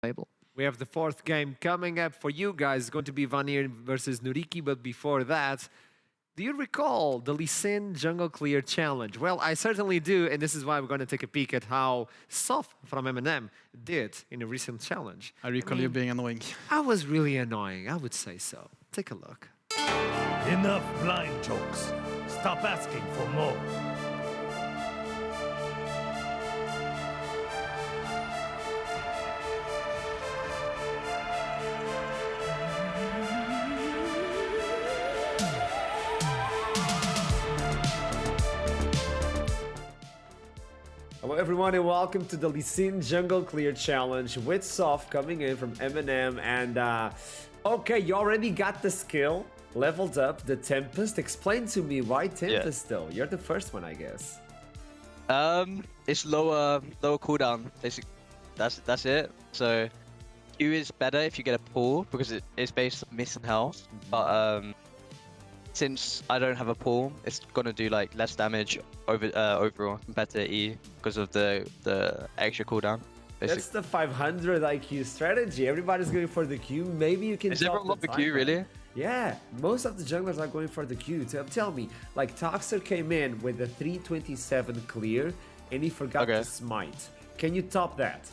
Label. We have the fourth game coming up for you guys. It's going to be Vanir versus NYYRIKKI, but before that, do you recall the Lee Sin Jungle Clear Challenge? Well, I certainly do, and this is why we're going to take a peek at how Sof from M&M did in a recent challenge. I recall you being annoying. I was really annoying, I would say so. Take a look. Enough blind jokes. Stop asking for more. Hello everyone and welcome to the Lee Sin Jungle Clear Challenge with Sof coming in from M&M and okay, you already got the skill leveled up, the Tempest. Explain to me why Tempest though? You're the first one, I guess. It's lower cooldown. Basically, that's it. So Q is better if you get a pull because it's based on miss and health. But since I don't have a pull, it's gonna do like less damage overall compared to E because of the extra cooldown. Basically. That's the 500 IQ strategy. Everybody's going for the Q. Maybe you can. Is everyone got the Q really? Yeah, most of the junglers are going for the Q. Tell me, like Toxer came in with the 327 clear and he forgot to smite. Can you top that?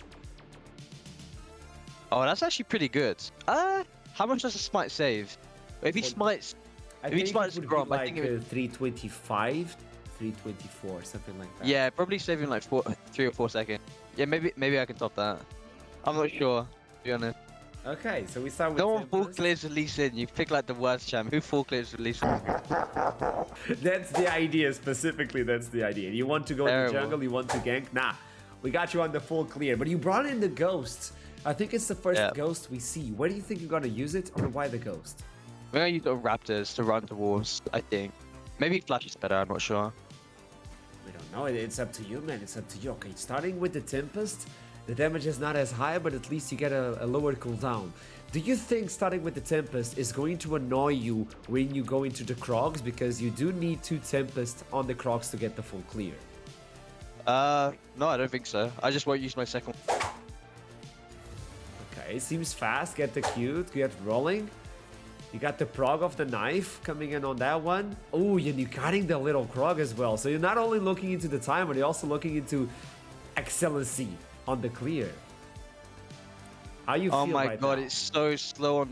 Oh, that's actually pretty good. How much does a smite save? If he smites, I think it would be like 325, 324, something like that. Yeah, probably saving like 3 or 4 seconds. Yeah, maybe I can top that. I'm not sure, to be honest. Okay, so we start with no one full clears with Lee Sin. You pick like the worst champ. Who full clears with Lee Sin? That's the idea, specifically. That's the idea. You want to go in the jungle, you want to gank? Nah, we got you on the full clear. But you brought in the ghost. I think it's the first ghost we see. Where do you think you're gonna use it, or why the ghost? We're gonna use the raptors to run towards, I think. Maybe Flash is better, I'm not sure. We don't know. It's up to you, man. It's up to you. Okay, starting with the Tempest. The damage is not as high, but at least you get a lower cooldown. Do you think starting with the Tempest is going to annoy you when you go into the Krogs? Because you do need 2 Tempests on the Krogs to get the full clear. No, I don't think so. I just won't use my second. Okay, seems fast. Get the Q, get rolling. You got the prog of the knife coming in on that one. Oh, and you're cutting the little Krog as well. So you're not only looking into the time, but you're also looking into excellency on the clear. How you feel? Oh my right god, now? it's so slow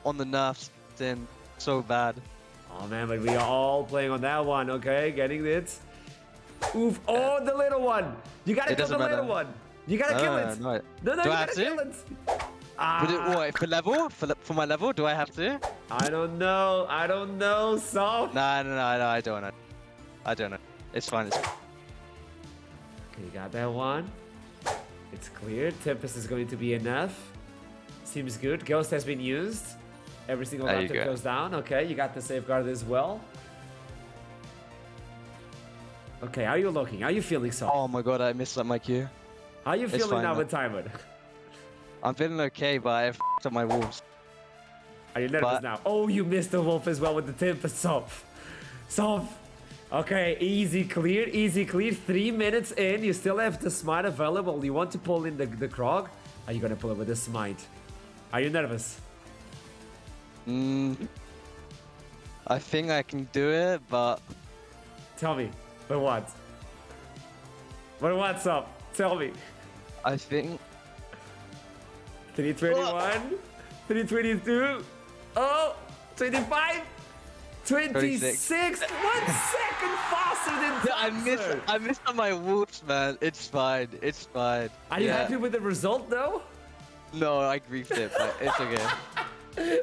on the nerfs. Then so bad. Oh man, but we are all playing on that one. Okay, getting it. Oof! Oh, the little one. You gotta kill the little one. You gotta kill it. No, no, you gotta kill it. What, for level? For my level? Do I have to? I don't know. I don't know, Soft. No, I don't know. I don't know. It's fine. Okay, you got that one. It's clear. Tempest is going to be enough. Seems good. Ghost has been used. Every single raptor goes down. Okay, you got the safeguard as well. Okay, how are you looking? How are you feeling, Soft? Oh my god, I missed up my Q. How are you feeling now with timer? I'm feeling okay, but I f***ed up my wolves. Are you nervous now? Oh, you missed the wolf as well with the Tempest, Soft. Soft. Okay, easy clear, easy clear. 3 minutes in, you still have the smite available. You want to pull in the Krog? Are you gonna pull it with the smite? Are you nervous? I think I can do it, but... Tell me, but what? But what's up? Tell me. I think... 321, 322, oh, 25, 26, 1 second faster than Toxer. I missed on my wolves, man. It's fine. It's fine. Are you happy with the result, though? No, I griefed it, but it's okay.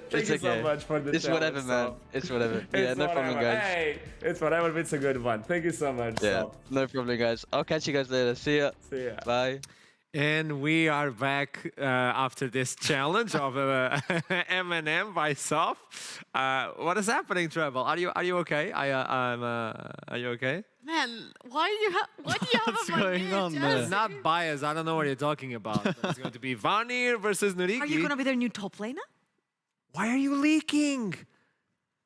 Thank you so much for the It's whatever, man. It's whatever. Yeah, no problem, guys. Hey, it's whatever. It's a good one. Thank you so much. Yeah, no problem, guys. I'll catch you guys later. See ya. See ya. Bye. And we are back after this challenge of M&M by Sof. What is happening, Treble? Are you okay? Are you okay? Man, why do you have What's a going on there? It's not biased. I don't know what you're talking about. It's going to be Vanir versus NYYRIKKI. Are you gonna be their new top laner? Why are you leaking?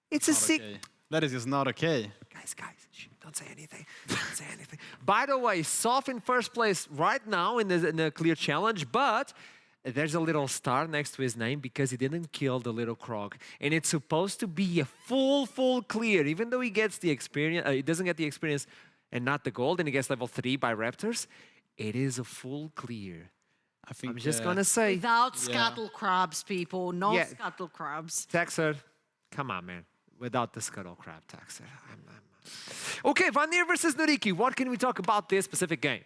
It's a sick. Okay. That is just not okay. Guys, shh, don't say anything. Don't say anything. By the way, Sof in first place right now in the clear challenge, but there's a little star next to his name because he didn't kill the little Krog. And it's supposed to be a full clear, even though he gets the experience, he doesn't get the experience and not the gold, and he gets level 3 by Raptors. It is a full clear. I think I'm just gonna say. Without scuttle crabs, people. No Yeah. scuttle crabs. Taxer, come on, man. Without the scuttle crab, Taxer. Okay, Vanir versus NYYRIKKI. What can we talk about this specific game?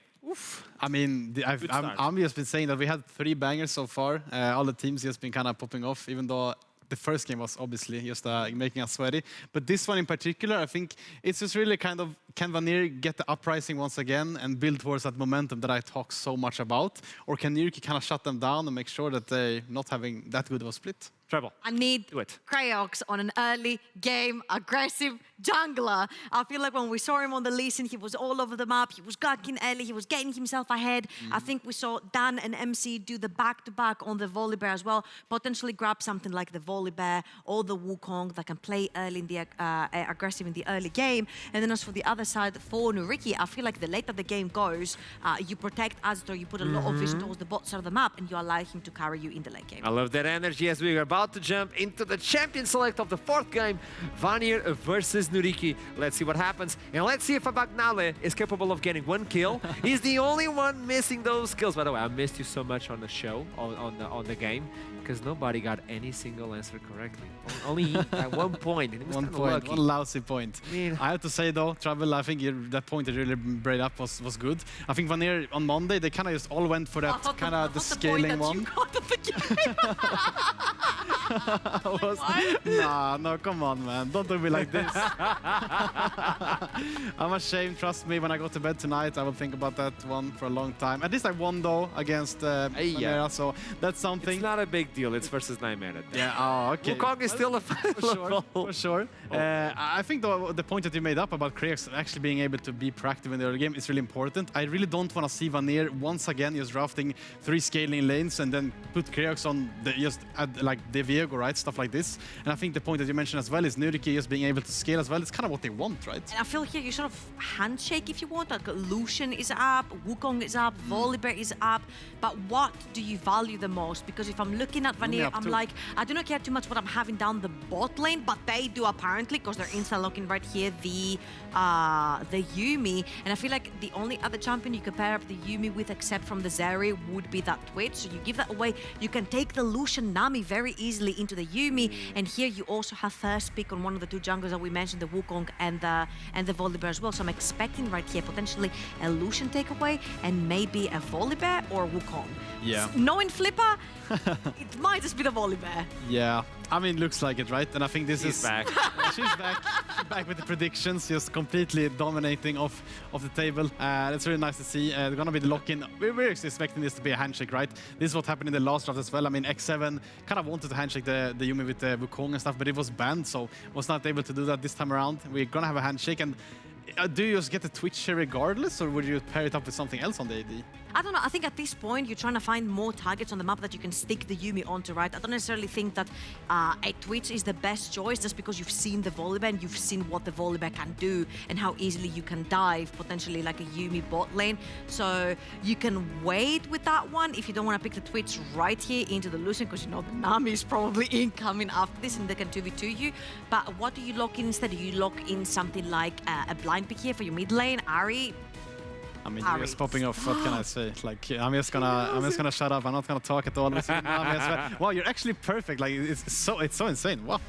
I mean, I'm just been saying that we had 3 bangers so far. All the teams just been kind of popping off, even though the first game was obviously just making us sweaty. But this one in particular, I think it's just really kind of, can Vanir get the uprising once again and build towards that momentum that I talk so much about? Or can NYYRIKKI kind of shut them down and make sure that they're not having that good of a split? Treble. I need Do it. Krayox on an early game aggressive jungler. I feel like when we saw him on the Lee Sin, he was all over the map. He was ganking early. He was getting himself ahead. I think we saw Dan and MC do the back-to-back on the Volibear as well. Potentially grab something like the Volibear or the Wukong that can play early in the aggressive in the early game. And then as for the other side, for NYYRIKKI, I feel like the later the game goes, you protect Azitor, you put a lot of vision towards the bot side of the map, and you allow him to carry you in the late game. I love that energy as we are about to jump into the champion select of the 4th game, Vanir versus NYYRIKKI. Let's see what happens, and let's see if Abagnale is capable of getting 1 kill. He's the only one missing those kills. By the way, I missed you so much on the show, on the game, because nobody got any single answer correctly. Only at 1 point, and it was 1 kinda point, lucky. 1 lousy point. mean- I have to say though, Trouble, I think that point that you really brought up was good. I think Vanir on Monday, they kind of just all went for that kind of the scaling one. You got at the game. Nah, no, come on, man. Don't do me like this. I'm ashamed, trust me. When I go to bed tonight, I will think about that one for a long time. At least I won, though, against Vanir, so that's something. It's not a big deal. It's versus Nightmare. Yeah, oh, okay. Wukong is still a For sure. I think the point that you made up about Krayox actually being able to be proactive in the early game is really important. I really don't want to see Vanir once again just drafting 3 scaling lanes and then put Krayox on just add, like the Viego, right? Stuff like this. And I think the point that you mentioned as well is NYYRIKKI just being able to scale as well. It's kind of what they want, right? And I feel here you sort of handshake if you want. Like Lucian is up, Wukong is up, Volibear is up. But what do you value the most? Because if I'm looking at Vanir, I'm like, I do not care too much what I'm having down the bot lane, but they do apparently, because they're insta-locking right here the Yuumi. And I feel like the only other champion you can pair up the Yuumi with, except from the Zeri, would be that Twitch. So you give that away. You can take the Lucian Nami very easily into the Yuumi. And here you also have first pick on one of the 2 junglers that we mentioned, the Wukong and the Volibear as well. So I'm expecting right here potentially a Lucian takeaway and maybe a Volibear or Wukong. Yeah. Knowing Flipper, it might just be the Volibear. Yeah. I mean, looks like it, right? And I think this She's is back. She's back. She's back with the predictions, just completely dominating off the table. It's really nice to see. They're gonna be the lock-in. We're expecting this to be a handshake, right? This is what happened in the last draft as well. I mean, X7 kind of wanted to handshake the Yuumi with the Wukong and stuff, but it was banned, so was not able to do that this time around. We're gonna have a handshake, and do you just get the Twitch here regardless, or would you pair it up with something else on the AD? I don't know. I think at this point, you're trying to find more targets on the map that you can stick the Yuumi onto, right? I don't necessarily think that a Twitch is the best choice just because you've seen the Volibear and you've seen what the Volibear can do and how easily you can dive, potentially like a Yuumi bot lane. So you can wait with that one if you don't want to pick the Twitch right here into the Lucian, because you know the Nami is probably incoming after this and they can 2v2 you. But what do you lock in instead? Do you lock in something like a blind pick here for your mid lane, Ahri? I mean, you're just popping off. What can I say? Like, I'm just gonna shut up. I'm not gonna talk at all. Wow, you're actually perfect. Like, it's so insane. What?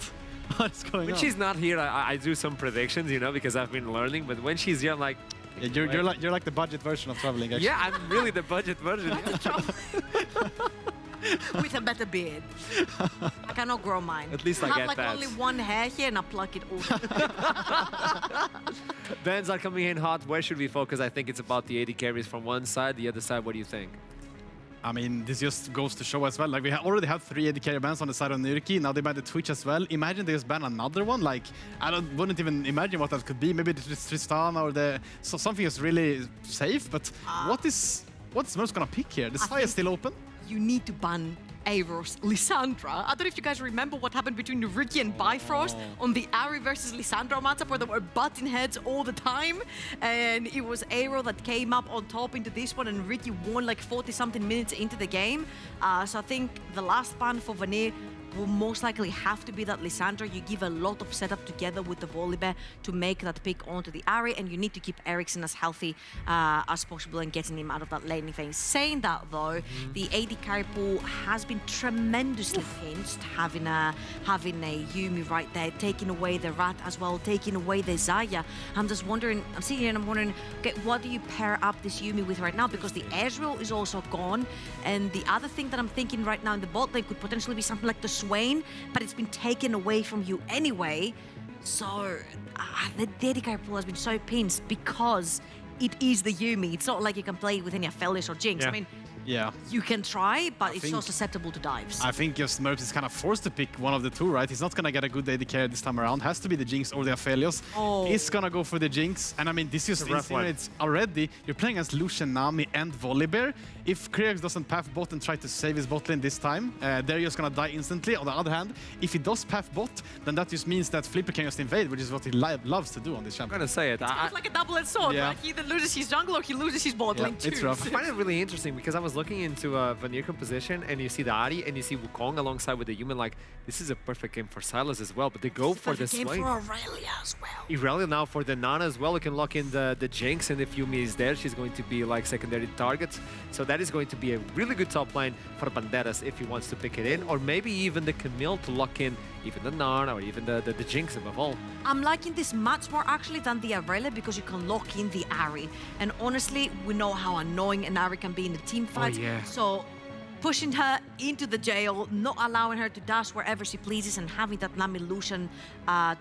What's going on? When she's not here, I do some predictions, you know, because I've been learning. But when she's here, I'm like, yeah, you're like the budget version of traveling. Actually. yeah, I'm really the budget version. With a better beard. I cannot grow mine. At least I have get like that. only one hair here and I pluck it all. Bans are coming in hot. Where should we focus? I think it's about the AD carries from one side. The other side, what do you think? I mean, this just goes to show as well. Like, we already have 3 AD carry bans on the side of NYYRIKKI. Now they ban the Twitch as well. Imagine they just ban another one. Like, wouldn't even imagine what that could be. Maybe the Tristana or something is really safe. But what is Smurfs gonna pick here? The sky is still open. You need to ban Aeros Lissandra. I don't know if you guys remember what happened between NYYRIKKI and Bifrost on the Ari versus Lissandra matchup where they were butting heads all the time. And it was Aero that came up on top into this one, and NYYRIKKI won like 40-something minutes into the game. So I think the last ban for Vanir will most likely have to be that Lissandra. You give a lot of setup together with the Volibear to make that pick onto the Ari, and you need to keep Ericsson as healthy as possible and getting him out of that laning phase. Saying that though, the AD carry pool has been tremendously pinched, having a Yuumi right there, taking away the Rat as well, taking away the Zaya. I'm just wondering, I'm sitting here and I'm wondering, okay, what do you pair up this Yuumi with right now? Because the Ezreal is also gone, and the other thing that I'm thinking right now in the bot lane could potentially be something like the Swain, but it's been taken away from you anyway. So the dedicated pool has been so pinched because it is the Yuumi. It's not like you can play with any Aphelios or Jinx. Yeah. I mean, Yeah. you can try, but it's so susceptible to dives. I think just Merps is kind of forced to pick one of the two, right? He's not gonna get a good AD carry this time around. Has to be the Jinx or the Aphelios. He's gonna go for the Jinx. And I mean, this just insinuates already. You're playing against Lucian, Nami, and Volibear. If Krieg doesn't path bot and try to save his bot lane this time, they're just gonna die instantly. On the other hand, if he does path bot, then that just means that Flipper can just invade, which is what he loves to do on this champion. I'm gonna say it. It's like a double-edged sword, right? He either loses his jungle or he loses his bot lane too. It's rough. I find it really interesting because I was looking into Vanir composition, and you see the Ahri and you see Wukong alongside with the human. Like, this is a perfect game for Sylas as well, but they go for the game Swain. for Aurelia as well. Irelia now for the Nana as well. You can lock in the Jinx, and if Yuumi is there, she's going to be like secondary target. So that is going to be a really good top line for Banderas if he wants to pick it in, or maybe even the Camille to lock in even the Nana or even the Jinx above all. I'm liking this much more actually than the Aurelia because you can lock in the Ahri. And honestly, we know how annoying an Ahri can be in a team fight. yeah. So pushing her into the jail, not allowing her to dash wherever she pleases, and having that Nami Lucian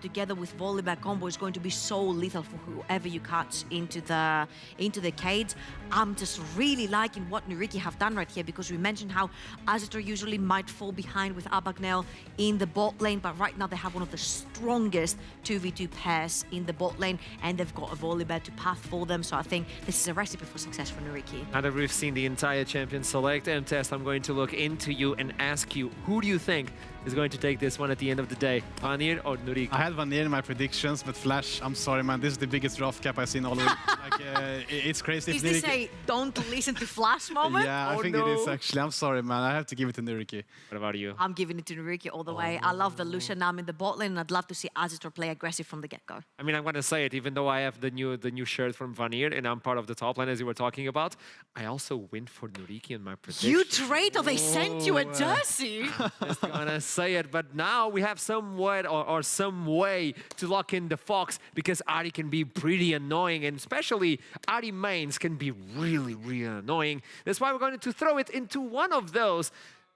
together with Volibear combo is going to be so lethal for whoever you catch into the cage. I'm just really liking what NYYRIKKI have done right here, because we mentioned how Azitor usually might fall behind with Abagnale in the bot lane, but right now they have one of the strongest 2v2 pairs in the bot lane, and they've got a Volibear to path for them. So I think this is a recipe for success for NYYRIKKI. Now that we've seen the entire champion select and test, I'm going to look into you and ask you, who do you think is going to take this one at the end of the day, Vanir or NYYRIKKI? I had Vanir in my predictions, but Flash, I'm sorry, man. This is the biggest draft cap I've seen all week. Like, it's crazy. Is this a don't listen to Flash moment? Yeah, I think it is actually. I'm sorry, man. I have to give it to NYYRIKKI. What about you? I'm giving it to NYYRIKKI all the way. I love the Lucian Nam in the bot lane, and I'd love to see Azitor play aggressive from the get-go. I mean, I'm going to say it, even though I have the new shirt from Vanir and I'm part of the top line as you were talking about, I also win for NYYRIKKI in my prediction. You traitor, they sent you a jersey. Just gonna say it, but now we have some word or some way to lock in the Fox, because Ahri can be pretty annoying, and especially Ahri mains can be really, really annoying. That's why we're going to throw it into one of those.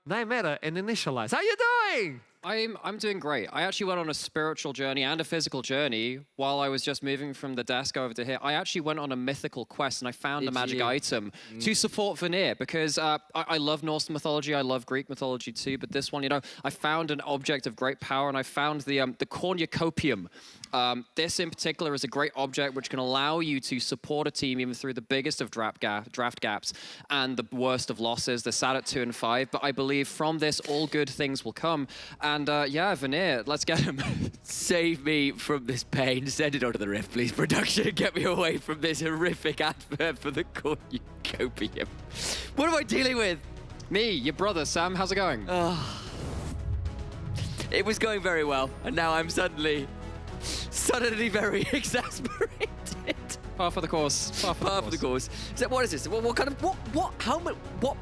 NYMYRA and Initialize. How you doing? I'm doing great. I actually went on a spiritual journey and a physical journey while I was just moving from the desk over to here. I actually went on a mythical quest and I found a magic item to support Vanir, because I love Norse mythology, I love Greek mythology too, but this one, you know, I found an object of great power, and I found the cornucopium. This in particular is a great object which can allow you to support a team even through the biggest of draft gaps and the worst of losses. They're sat at 2 and 5, but I believe from this all good things will come. And yeah, Vanir, let's get him. Save me from this pain. Send it onto the rift, please. Production, get me away from this horrific advert for the cornucopium. What am I dealing with? Me, your brother, Sam, how's it going? It was going very well, and now I'm suddenly very exasperated. Par for the course. Par for the course. So what is this? What kind of what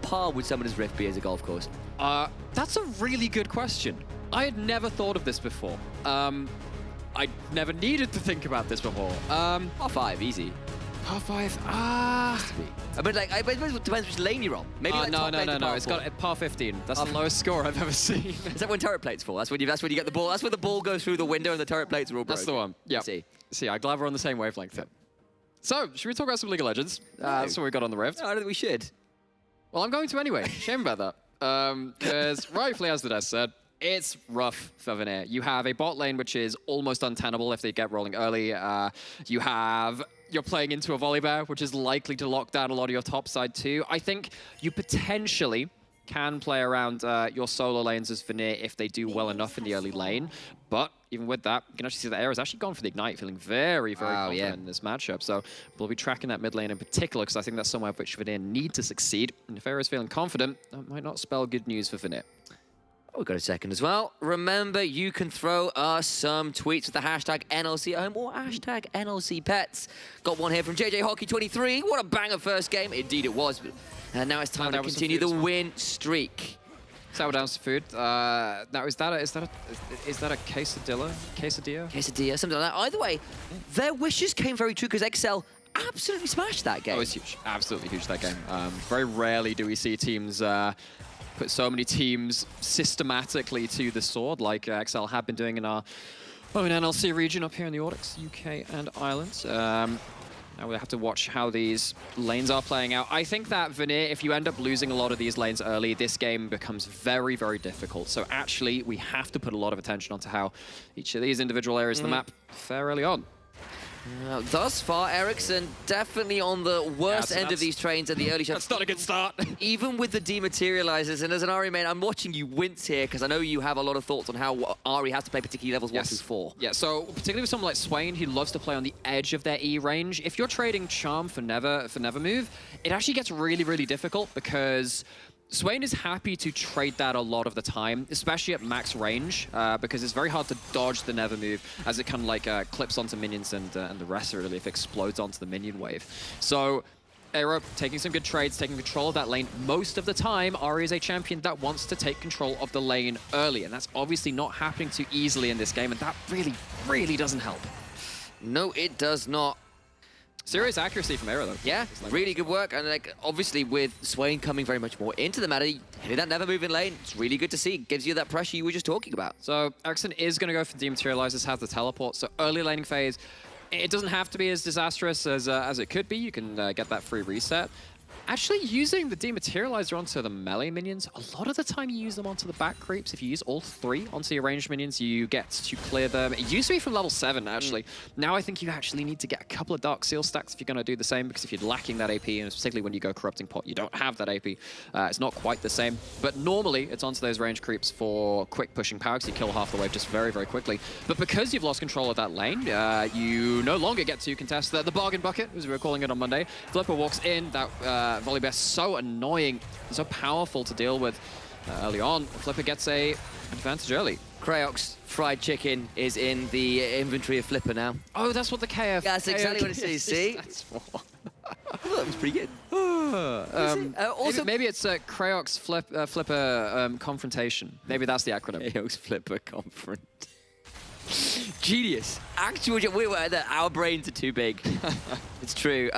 par would Summoner's Rift be as a golf course? That's a really good question. I had never thought of this before. I never needed to think about this before. Par 5, easy. Par 5. I mean, like, I suppose it depends which lane you're on. Maybe like no. par It's 4. got a par 15. That's the lowest score I've ever seen. Is that when turret plates fall? That's when you get the ball. That's when the ball goes through the window and the turret plates are all broken. That's the one. Yeah. See, I'm glad we're on the same wavelength then. So, should we talk about some League of Legends? That's what we got on the Rift. No, I don't think we should. Well, I'm going to anyway. Shame about that. Because rightfully, as the desk said, it's rough for Vanir. You have a bot lane which is almost untenable if they get rolling early. You're playing into a Volibear, which is likely to lock down a lot of your top side too. I think you potentially can play around your solo lanes as Vanir if they do well enough in the early lane. But even with that, you can actually see that Air has actually gone for the Ignite, feeling very, very confident in this matchup. So we'll be tracking that mid lane in particular, because I think that's somewhere which Vanir need to succeed. And if Air is feeling confident, that might not spell good news for Vanir. We've got a second as well. Remember, you can throw us some tweets with the hashtag NLChome or hashtag NLCPets. Got one here from JJ Hockey 23. What a banger first game. Indeed it was. And now it's time to continue the win streak. Sour down some food. Now, is that a quesadilla? Quesadilla, something like that. Either way, their wishes came very true, because XL absolutely smashed that game. Oh, it's huge. Absolutely huge, that game. Very rarely do we see teams put so many teams systematically to the sword, like XL have been doing in our NLC region up here in the Nordics, UK and Ireland. Now we have to watch how these lanes are playing out. I think that Vanir, if you end up losing a lot of these lanes early, this game becomes very, very difficult. So actually, we have to put a lot of attention onto how each of these individual areas of the map fare early on. Thus far, Ericsson definitely on the worst end of these trains at the early shots. That's not a good start. Even with the dematerializers, and as an Ari main, I'm watching you wince here, because I know you have a lot of thoughts on how Ari has to play particularly levels 1 through 4. Yeah, so particularly with someone like Swain, he loves to play on the edge of their E range. If you're trading Charm for Never move, it actually gets really, really difficult, because Swain is happy to trade that a lot of the time, especially at max range, because it's very hard to dodge the Never move as it kind of like clips onto minions and the rest of it really explodes onto the minion wave. So Aero taking some good trades, taking control of that lane. Most of the time, Ari is a champion that wants to take control of the lane early, and that's obviously not happening too easily in this game, and that really, really doesn't help. No, it does not. Serious accuracy from Aero, though. Yeah, really good work. And like, obviously, with Swain coming very much more into the meta, hitting that Never move in lane, it's really good to see. It gives you that pressure you were just talking about. So Ericsson is going to go for Dematerializers, has the teleport. So early laning phase, it doesn't have to be as disastrous as it could be. You can get that free reset. Actually, using the Dematerializer onto the melee minions, a lot of the time you use them onto the back creeps. If you use all 3 onto your ranged minions, you get to clear them. It used to be from level 7, actually. Now I think you actually need to get a couple of Dark Seal stacks if you're going to do the same, because if you're lacking that AP, and particularly when you go Corrupting Pot, you don't have that AP. It's not quite the same. But normally, it's onto those ranged creeps for quick pushing power, because you kill half the wave just very, very quickly. But because you've lost control of that lane, you no longer get to contest the bargain bucket, as we were calling it on Monday. Flipper walks in, that volley bear so annoying, so powerful to deal with early on. Flipper gets a advantage early. Crayox fried chicken is in the inventory of Flipper now. Oh, that's what the KF... That's exactly what it is, see? I thought that was pretty good. Also, maybe it's Crayox Flipper Confrontation. Maybe that's the acronym. Crayox Flipper Confront. Genius. Actual, our brains are too big. It's true.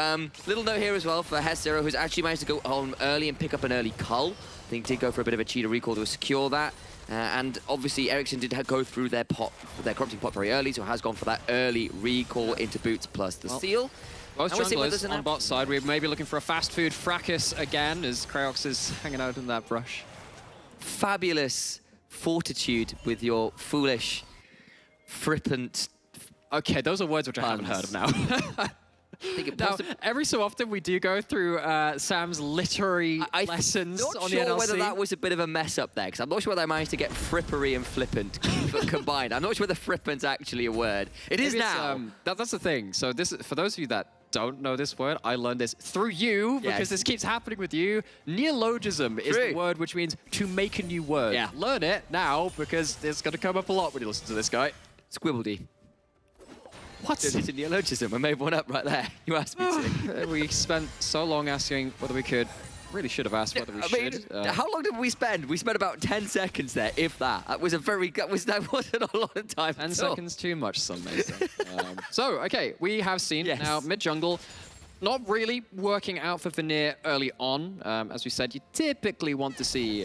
Little note here as well for Hess0, who's actually managed to go home early and pick up an early cull. I think did go for a bit of a cheetah recall to secure that. And obviously Ericsson did go through their corrupting pot very early, so has gone for that early recall into boots plus the seal. Most junglers on bot side, we're maybe looking for a fast food fracas again, as Crayox is hanging out in that brush. Fabulous fortitude with your foolish, flippant... Okay, those are words which I haven't heard of now. Now, every so often we do go through Sam's literary lessons on the NLC. I'm not sure whether that was a bit of a mess up there, because I'm not sure whether I managed to get frippery and flippant combined. I'm not sure whether flippant's actually a word. It is now. That's the thing. So this, for those of you that don't know this word, I learned this through you, because this keeps happening with you. Neologism is the word which means to make a new word. Yeah. Learn it now, because it's going to come up a lot when you listen to this guy. Squibbledy. What? It's a neologism. I made one up right there. You asked me to. We spent so long asking whether we could. Really should have asked whether we should. How long did we spend? We spent about 10 seconds there, if that. That wasn't a lot of time. 10 seconds too much, some may say. So, okay, we have seen now mid-jungle. Not really working out for Vanir early on. As we said, you typically want to see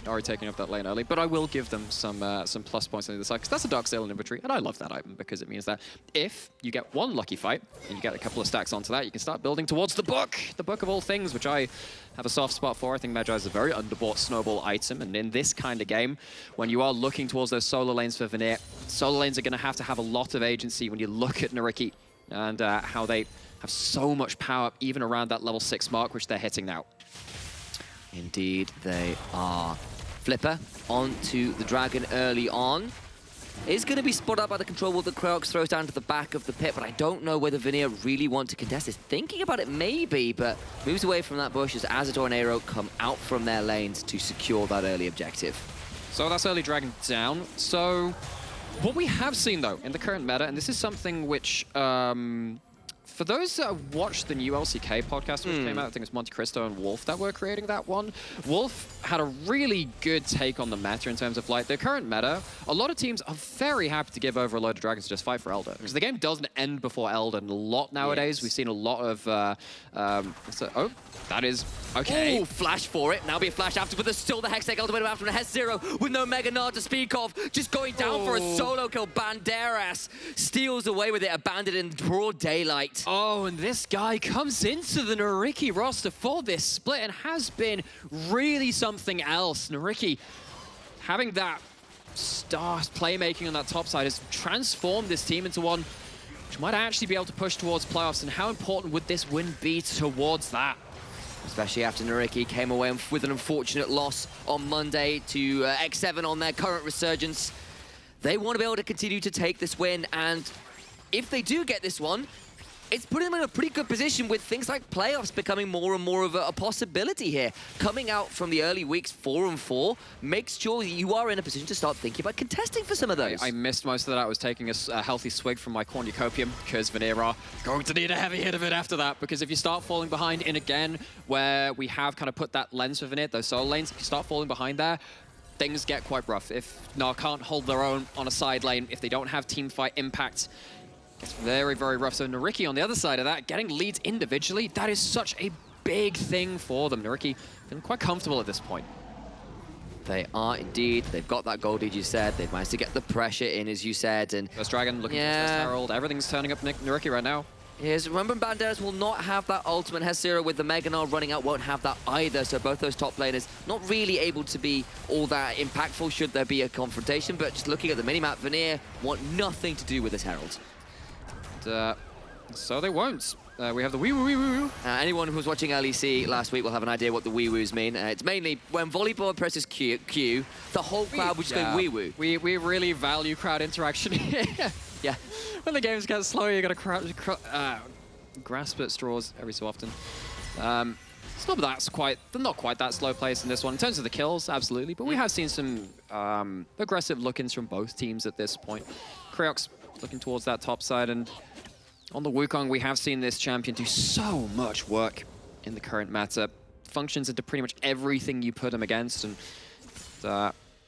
Ori taking up that lane early, but I will give them some plus points on the other side, because that's a Dark Sail in inventory, and I love that item, because it means that if you get one lucky fight, and you get a couple of stacks onto that, you can start building towards the book of all things, which I have a soft spot for. I think Magi is a very underbought snowball item, and in this kind of game, when you are looking towards those solo lanes for Vanir, solo lanes are going to have a lot of agency when you look at NYYRIKKI and how they have so much power even around that level 6 mark, which they're hitting now. Indeed, they are. Flipper onto the Dragon early on. Is going to be spotted up by the control wall that Creox throws down to the back of the pit, but I don't know whether Vanir really want to contest this. Thinking about it, maybe, but moves away from that bush as Azitor and Aero come out from their lanes to secure that early objective. So that's early Dragon down. So what we have seen, though, in the current meta, and this is something which, for those that have watched the new LCK podcast, which came out, I think it's Monte Cristo and Wolf that were creating that one. Wolf had a really good take on the meta in terms of like the current meta. A lot of teams are very happy to give over a load of dragons to just fight for Elder, because the game doesn't end before Elder a lot nowadays. Yes. We've seen a lot of, oh, that is, okay. Ooh, flash for it. Now be a flash after, but there's still the Hextech ultimate after a Hes0 with no Mega Nard to speak of. Just going down for a solo kill. Banderas steals away with it, abandoned in broad daylight. Oh, and this guy comes into the NYYRIKKI roster for this split and has been really something else. NYYRIKKI, having that star playmaking on that top side, has transformed this team into one which might actually be able to push towards playoffs. And how important would this win be towards that? Especially after NYYRIKKI came away with an unfortunate loss on Monday to X7 on their current resurgence. They want to be able to continue to take this win, and if they do get this one, it's putting them in a pretty good position with things like playoffs becoming more and more of a possibility here. Coming out from the early weeks 4 and 4 makes sure you are in a position to start thinking about contesting for some of those. I missed most of that. I was taking a healthy swig from my cornucopium because Vanir are going to need a heavy hit of it after that, because if you start falling behind in again, where we have kind of put that lens for Vanir, those solo lanes, if you start falling behind there, things get quite rough. If NAR can't hold their own on a side lane, if they don't have team fight impact, it's very, very rough. So NYYRIKKI on the other side of that, getting leads individually, that is such a big thing for them. NYYRIKKI feeling quite comfortable at this point. They are indeed. They've got that gold, as you said. They've managed to get the pressure in, as you said. And First Dragon looking for First Herald. Everything's turning up NYYRIKKI right now. Yes, remember, Banderas will not have that ultimate. Hes0 with the Mega Nard running out won't have that either. So both those top laners not really able to be all that impactful should there be a confrontation. But just looking at the minimap, Vanir want nothing to do with this Herald. So they won't. We have the wee woo. Anyone who was watching LEC last week will have an idea what the wee woos mean. It's mainly when volleyball presses Q, the whole crowd would just go wee woo. We really value crowd interaction here. Yeah. When the games get slow, you gotta grasp at straws every so often. It's not quite that slow pace in this one. In terms of the kills, absolutely, but we have seen some aggressive look-ins from both teams at this point. Creox looking towards that top side, and on the Wukong, we have seen this champion do so much work in the current meta. Functions into pretty much everything you put him against, and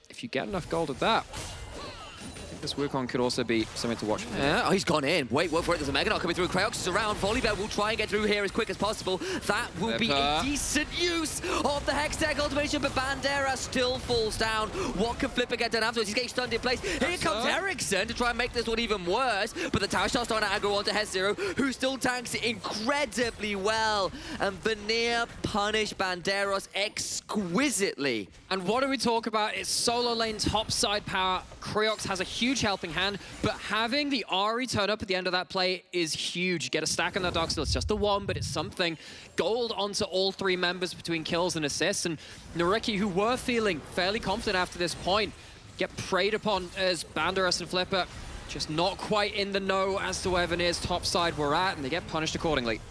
if you get enough gold at that, I think this Wukong could also be something to watch for. Yeah, oh, he's gone in. Wait for it. There's a Mega Nard coming through. Creox is around. Volibear will try and get through here as quick as possible. That will be a decent use of the Hextech ultimation, but Bandera still falls down. What can Flipper get done afterwards? He's getting stunned in place. Here comes Ericsson to try and make this one even worse, but the tower shot's starting to aggro onto Hes0, who still tanks it incredibly well. And Vanir punish Banderos exquisitely. And what do we talk about? It's solo lane topside power. Creox has a huge helping hand, but having the Ahri turn up at the end of that play is huge. Get a stack on that Darksteel. It's just the one, but it's something. Gold onto all 3 members between kills and assists, and NYYRIKKI, who were feeling fairly confident after this point, get preyed upon as Banderas and Flipper just not quite in the know as to where Vanir's topside were at, and they get punished accordingly.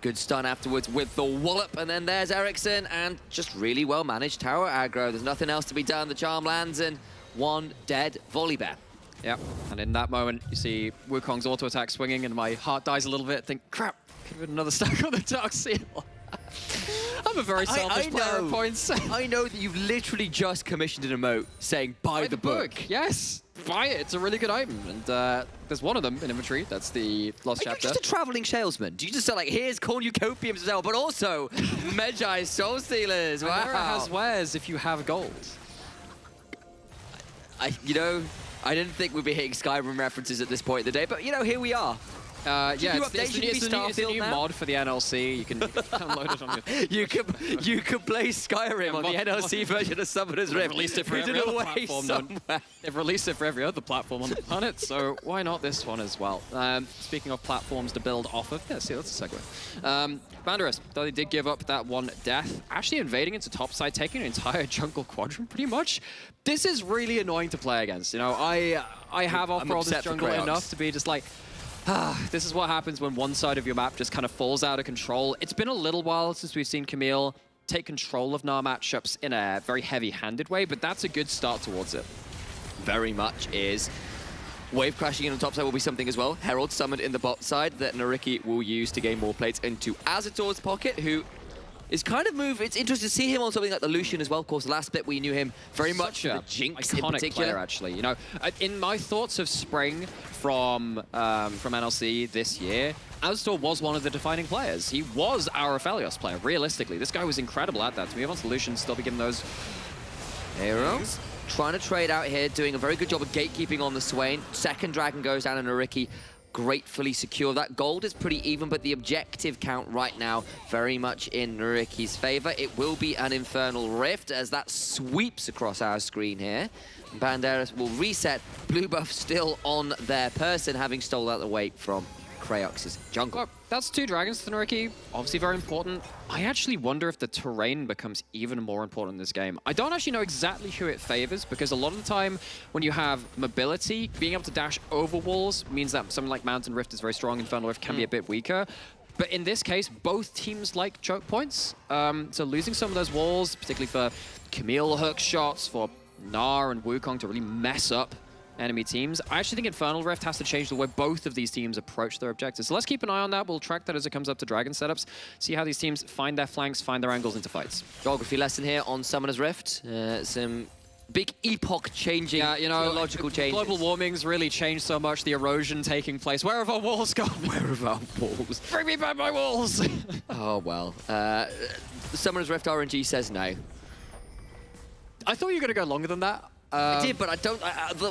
Good stun afterwards with the wallop, and then there's Ericsson, and just really well managed tower aggro. There's nothing else to be done. The charm lands, and one dead Volibear. Yep, and in that moment, you see Wukong's auto attack swinging, and my heart dies a little bit. I think, crap, could have been another stack on the Darksteel. I'm a very selfish player at points. I know that you've literally just commissioned an emote saying, buy the book. Yes, buy it. It's a really good item. And there's one of them in inventory. That's the Lost Chapter. Are you just a traveling salesman? Do you just say, like, here's cornucopiums as well, but also Medjai Soul Stealers? Wow. It has wares if you have gold. I didn't think we'd be hitting Skyrim references at this point in the day, but, here we are. Yeah, new it's update? Should it be it's a Starfield new now? mod for the NLC. You can download it on your... You could play Skyrim on the NLC version of Summoner's They've Rift. released it for every other platform. They've released it for every other platform on the planet, so why not this one as well? Speaking of platforms to build off of, yeah, see, that's a segue. Vanir, though they did give up that one death, actually invading into topside, taking an entire jungle quadrant pretty much. This is really annoying to play against. You know, I have off-rolled this jungle enough to be just like, this is what happens when one side of your map just kind of falls out of control. It's been a little while since we've seen Camille take control of Gnar matchups in a very heavy-handed way, but that's a good start towards it. Very much is. Wave crashing in on top side will be something as well. Herald summoned in the bot side that NYYRIKKI will use to gain more plates into Azitor's pocket, who is kind of moved. It's interesting to see him on something like the Lucian as well. Of course, last bit we knew him very much for the Jinx in particular. Player, actually. You know, in my thoughts of spring from NLC this year, Azitor was one of the defining players. He was our Aphelios player, realistically. This guy was incredible at that. To move on to Lucian, still be given those arrows. Trying to trade out here, doing a very good job of gatekeeping on the Swain. Second dragon goes down and NYYRIKKI gratefully secure. That gold is pretty even, but the objective count right now very much in NYYRIKKI's favor. It will be an Infernal Rift as that sweeps across our screen here. Banderas will reset. Blue buff still on their person, having stolen out the weight from Kraox's jungle. Well, that's 2 dragons to NYYRIKKI, obviously very important. I actually wonder if the terrain becomes even more important in this game. I don't actually know exactly who it favors, because a lot of the time when you have mobility, being able to dash over walls means that something like Mountain Rift is very strong, Infernal Rift can be a bit weaker. But in this case, both teams like choke points. So losing some of those walls, particularly for Camille hook shots, for Gnar and Wukong to really mess up enemy teams. I actually think Infernal Rift has to change the way both of these teams approach their objectives. So let's keep an eye on that. We'll track that as it comes up to Dragon setups, see how these teams find their flanks, find their angles into fights. Geography lesson here on Summoner's Rift. Some big epoch-changing, geological changes. Global warming's really changed so much, the erosion taking place. Where have our walls gone? Where have our walls? Bring me back my walls! Oh, well. The Summoner's Rift RNG says no. I thought you were going to go longer than that. I did, but I don't.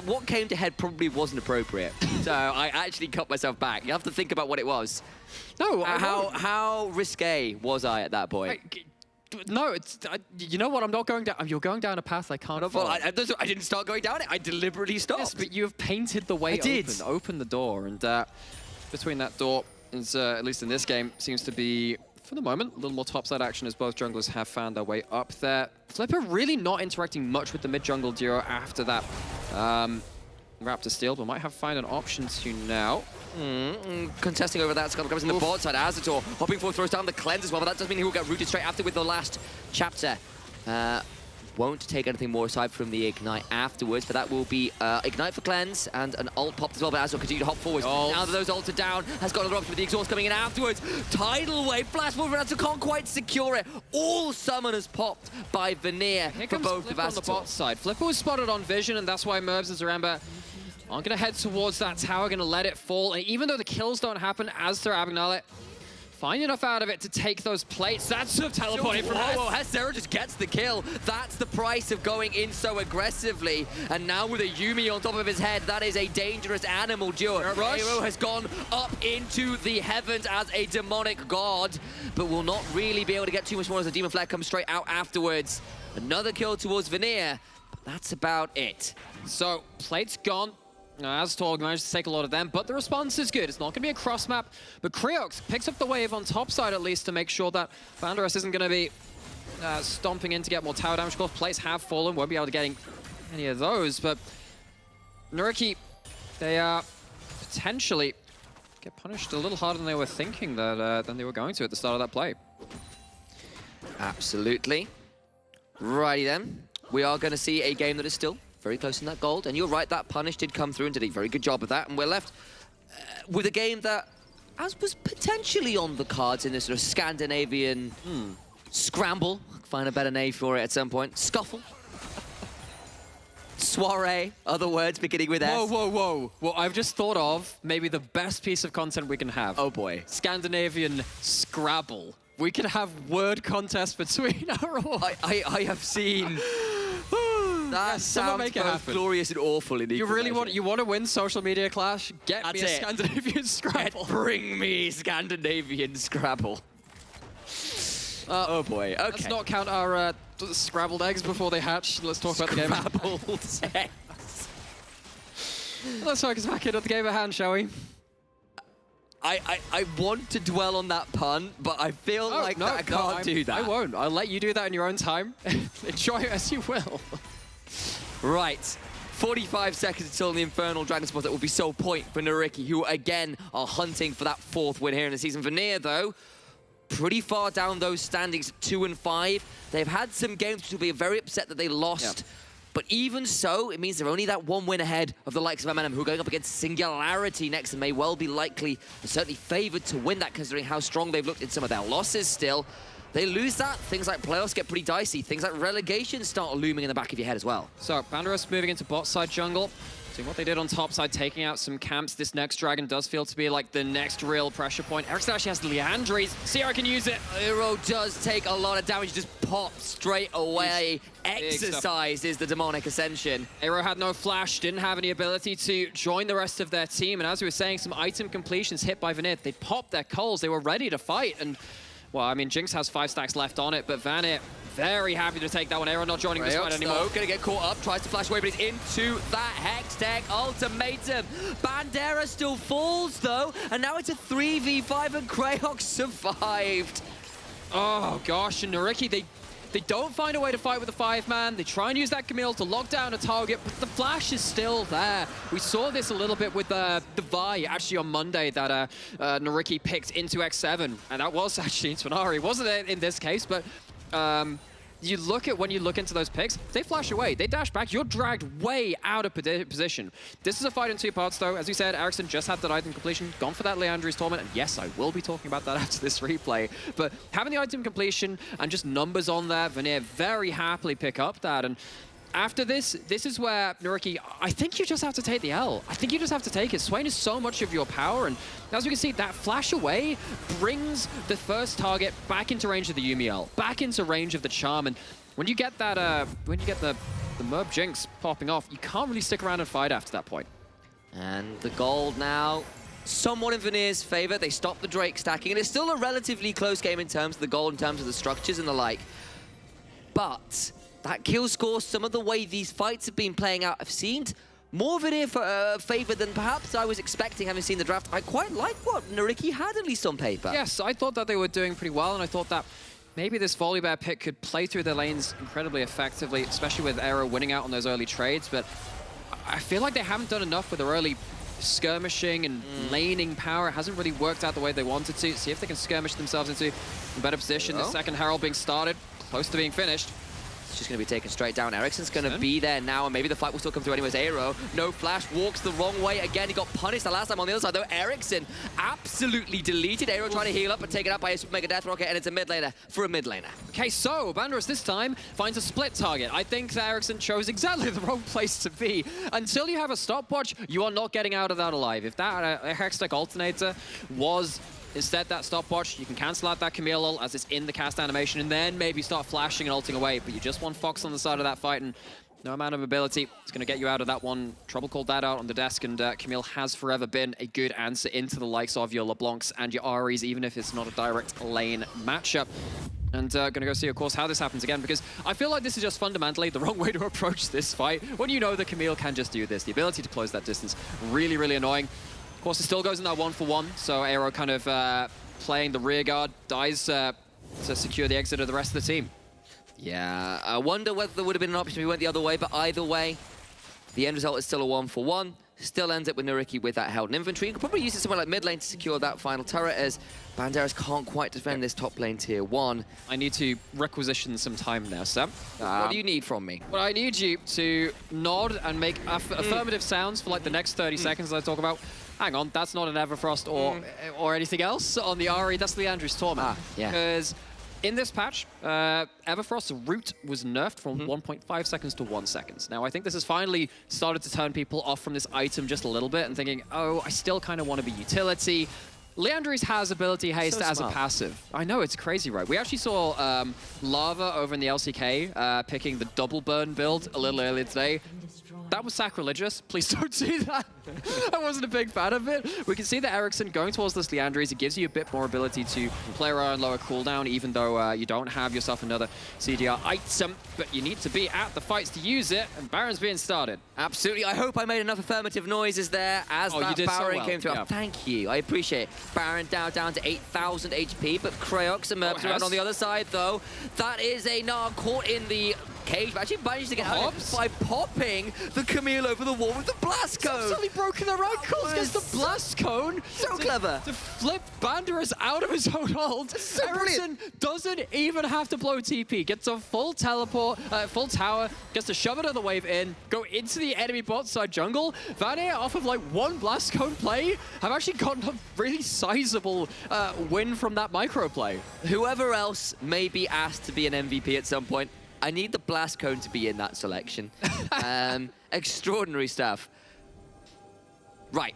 What came to head probably wasn't appropriate, so I actually cut myself back. You have to think about what it was. No, how risque was I at that point? No, it's. You know what? I'm not going down. You're going down a path I can't follow. Well, I didn't start going down it. I deliberately stopped. Yes, but you have painted the way open the door, and between that door is, at least in this game, seems to be, for the moment, a little more topside action as both junglers have found their way up there. Flipper really not interacting much with the mid-jungle duo after that Raptor steal, but might have find an option to now. Contesting over that, Scott comes in the bot side. Azitor hopping forward, throws down the cleanse as well, but that does mean he will get rooted straight after with the last chapter. Won't take anything more aside from the Ignite afterwards, but that will be Ignite for cleanse and an ult popped as well, but Azitor continue to hop forwards. Now that those ults are down, has got another option with the exhaust coming in afterwards. Tidal wave, blast forward, Azitor can't quite secure it. All summoners popped by Vanir for both of Azitor. On the bot side. Flipper was spotted on vision, and that's why Merbs and Zaremba aren't going to head towards that tower, going to let it fall. And even though the kills don't happen, Azitor Abagnale find enough out of it to take those plates. That's teleporting from Whoa, Hesera just gets the kill. That's the price of going in so aggressively. And now with a Yuumi on top of his head, that is a dangerous animal duo. Hero has gone up into the heavens as a demonic god, but will not really be able to get too much more as the Demon Flare comes straight out afterwards. Another kill towards Vanir, but that's about it. So, plates gone. Azitor managed to take a lot of them, but the response is good. It's not going to be a cross map, but Kraox picks up the wave on top side at least to make sure that Vanderas isn't going to be stomping in to get more tower damage. Of course, plates have fallen, won't be able to get any of those, but NYYRIKKI, they potentially get punished a little harder than they were thinking than they were going to at the start of that play. Absolutely. Righty then. We are going to see a game that is still very close in that gold, and you're right, that punish did come through and did a very good job of that, and we're left with a game that, as was potentially on the cards in this sort of Scandinavian scramble, find a better name for it at some point, scuffle, soiree, other words beginning with S. Whoa. Well, I've just thought of maybe the best piece of content we can have. Oh boy. Scandinavian Scrabble. We can have word contest between our all. I have seen Someone sounds make it both happen. glorious and awful in You equal really measure. want to win social media clash? Get That's me a it. Scandinavian Scrabble. Bring me Scandinavian Scrabble. Oh boy, okay. Let's not count our scrabbled eggs before they hatch. Let's talk about the game. Scrabbled eggs. Let's focus back in on the game at hand, shall we? I want to dwell on that pun, but I feel like that I can't do that. I won't. I'll let you do that in your own time. Enjoy it as you will. Right. 45 seconds until the Infernal Dragon Spot. That will be so point for NYYRIKKI, who again are hunting for that 4th win here in the season. Vanir, though, pretty far down those standings, 2 and 5. They've had some games which will be very upset that they lost. Yep. But even so, it means they're only that 1 win ahead of the likes of M&M, who are going up against Singularity next and may well be likely and certainly favoured to win that, considering how strong they've looked in some of their losses still. They lose that, things like playoffs get pretty dicey. Things like relegation start looming in the back of your head as well. So, Banderas moving into bot side jungle. Seeing what they did on top side, taking out some camps. This next dragon does feel to be like the next real pressure point. Ericsson actually has the Leandries. See how I can use it. Hero does take a lot of damage, just pops straight away. Exercise is the demonic ascension. Aero had no flash, didn't have any ability to join the rest of their team. And as we were saying, some item completions hit by Vanir. They popped their culls. They were ready to fight. And, well, I mean, Jinx has 5 stacks left on it, but Vanir very happy to take that one. Aero not joining this fight anymore. Though, gonna get caught up, tries to flash away, but he's into that Hex Tech ultimatum. Bandera still falls though, and now it's a 3v5 and Krayok survived. Oh gosh, and NYYRIKKI, they don't find a way to fight with the 5-man. They try and use that Camille to lock down a target, but the flash is still there. We saw this a little bit with the Vi actually on Monday that NYYRIKKI picked into X7, and that was actually into Vanir. Wasn't it in this case, but you look at when you look into those picks, they flash away, they dash back, you're dragged way out of position. This is a fight in 2 parts though. As we said, Ericsson just had that item completion, gone for that Leandries torment, and yes, I will be talking about that after this replay. But having the item completion and just numbers on there, Vanir very happily pick up that. And after this is where NYYRIKKI, I think you just have to take the L. I think you just have to take it. Swain is so much of your power, and as we can see, that flash away brings the first target back into range of the Yumiel, back into range of the Charm, and when you get that, when you get the Merb Jinx popping off, you can't really stick around and fight after that point. And the gold now, somewhat in Vanir's favor. They stop the Drake stacking, and it's still a relatively close game in terms of the gold, in terms of the structures and the like. But that kill score, some of the way these fights have been playing out, I've seen more Vanir favor than perhaps I was expecting, having seen the draft. I quite like what NYYRIKKI had, at least on paper. Yes, I thought that they were doing pretty well, and I thought that maybe this Volibear pick could play through their lanes incredibly effectively, especially with Aero winning out on those early trades, but I feel like they haven't done enough with their early skirmishing and laning power. It hasn't really worked out the way they wanted to. See if they can skirmish themselves into a better position. The second Herald being started, close to being finished. It's just going to be taken straight down. Ericsson's going to be there now, and maybe the fight will still come through anyways. Aero, no flash, walks the wrong way. Again, he got punished the last time on the other side, though. Ericsson absolutely deleted. Aero trying to heal up, but taken out by his Mega Death Rocket, and it's a mid laner for a mid laner. Okay, so Banderas this time finds a split target. I think that Ericsson chose exactly the wrong place to be. Until you have a stopwatch, you are not getting out of that alive. If that Hextech Alternator was instead that stopwatch, you can cancel out that Camille ult as it's in the cast animation, and then maybe start flashing and ulting away. But you just want Fox on the side of that fight, and no amount of ability is going to get you out of that one. Trouble called that out on the desk, and Camille has forever been a good answer into the likes of your LeBlancs and your Aries, even if it's not a direct lane matchup. And going to go see, of course, how this happens again, because I feel like this is just fundamentally the wrong way to approach this fight. When you know that Camille can just do this, the ability to close that distance, really, really annoying. Of course, it still goes in that 1-for-1, so Aero kind of playing the rear guard, dies to secure the exit of the rest of the team. Yeah, I wonder whether there would have been an option if we went the other way, but either way, the end result is still a 1-for-1. Still ends up with NYYRIKKI with that held in inventory. You could probably use it somewhere like mid lane to secure that final turret, as Banderas can't quite defend this top lane tier 1. I need to requisition some time now, Sam. What do you need from me? Well, I need you to nod and make affirmative sounds for like the next 30 seconds I talk about. Hang on, that's not an Everfrost or anything else on the Ari, that's Leandries Torment. Yeah. Because in this patch, Everfrost's root was nerfed from 1.5 seconds to 1 second. Now, I think this has finally started to turn people off from this item just a little bit and thinking, oh, I still kind of want to be utility. Leandri's has ability haste So as a smart. passive. I know, it's crazy, right? We actually saw Lava over in the LCK picking the double burn build a little earlier today. That was sacrilegious. Please don't do that. I wasn't a big fan of it. We can see that Ericsson going towards this Leandris. It gives you a bit more ability to play around lower cooldown, even though you don't have yourself another CDR item. But you need to be at the fights to use it, and Baron's being started. Absolutely. I hope I made enough affirmative noises there as Oh, you that did so Baron well. came through. Yeah. Oh, thank you. I appreciate it. Baron down to 8,000 HP, but Kraox and Merps around on the other side, though. That is a Gnar caught in the cage, but actually managed to get out of it by popping the Camille over the wall with the blast cone. Absolutely broken their ankles against the blast cone. So clever. To flip Banderas out of his own hold. so Ericsson doesn't even have to blow TP. Gets a full teleport, full tower, gets to shove another wave in, go into the enemy bot side jungle. Vanir, off of like one blast cone play, have actually gotten a really sizable win from that micro play. Whoever else may be asked to be an MVP at some point, I need the blast cone to be in that selection. Extraordinary stuff. Right,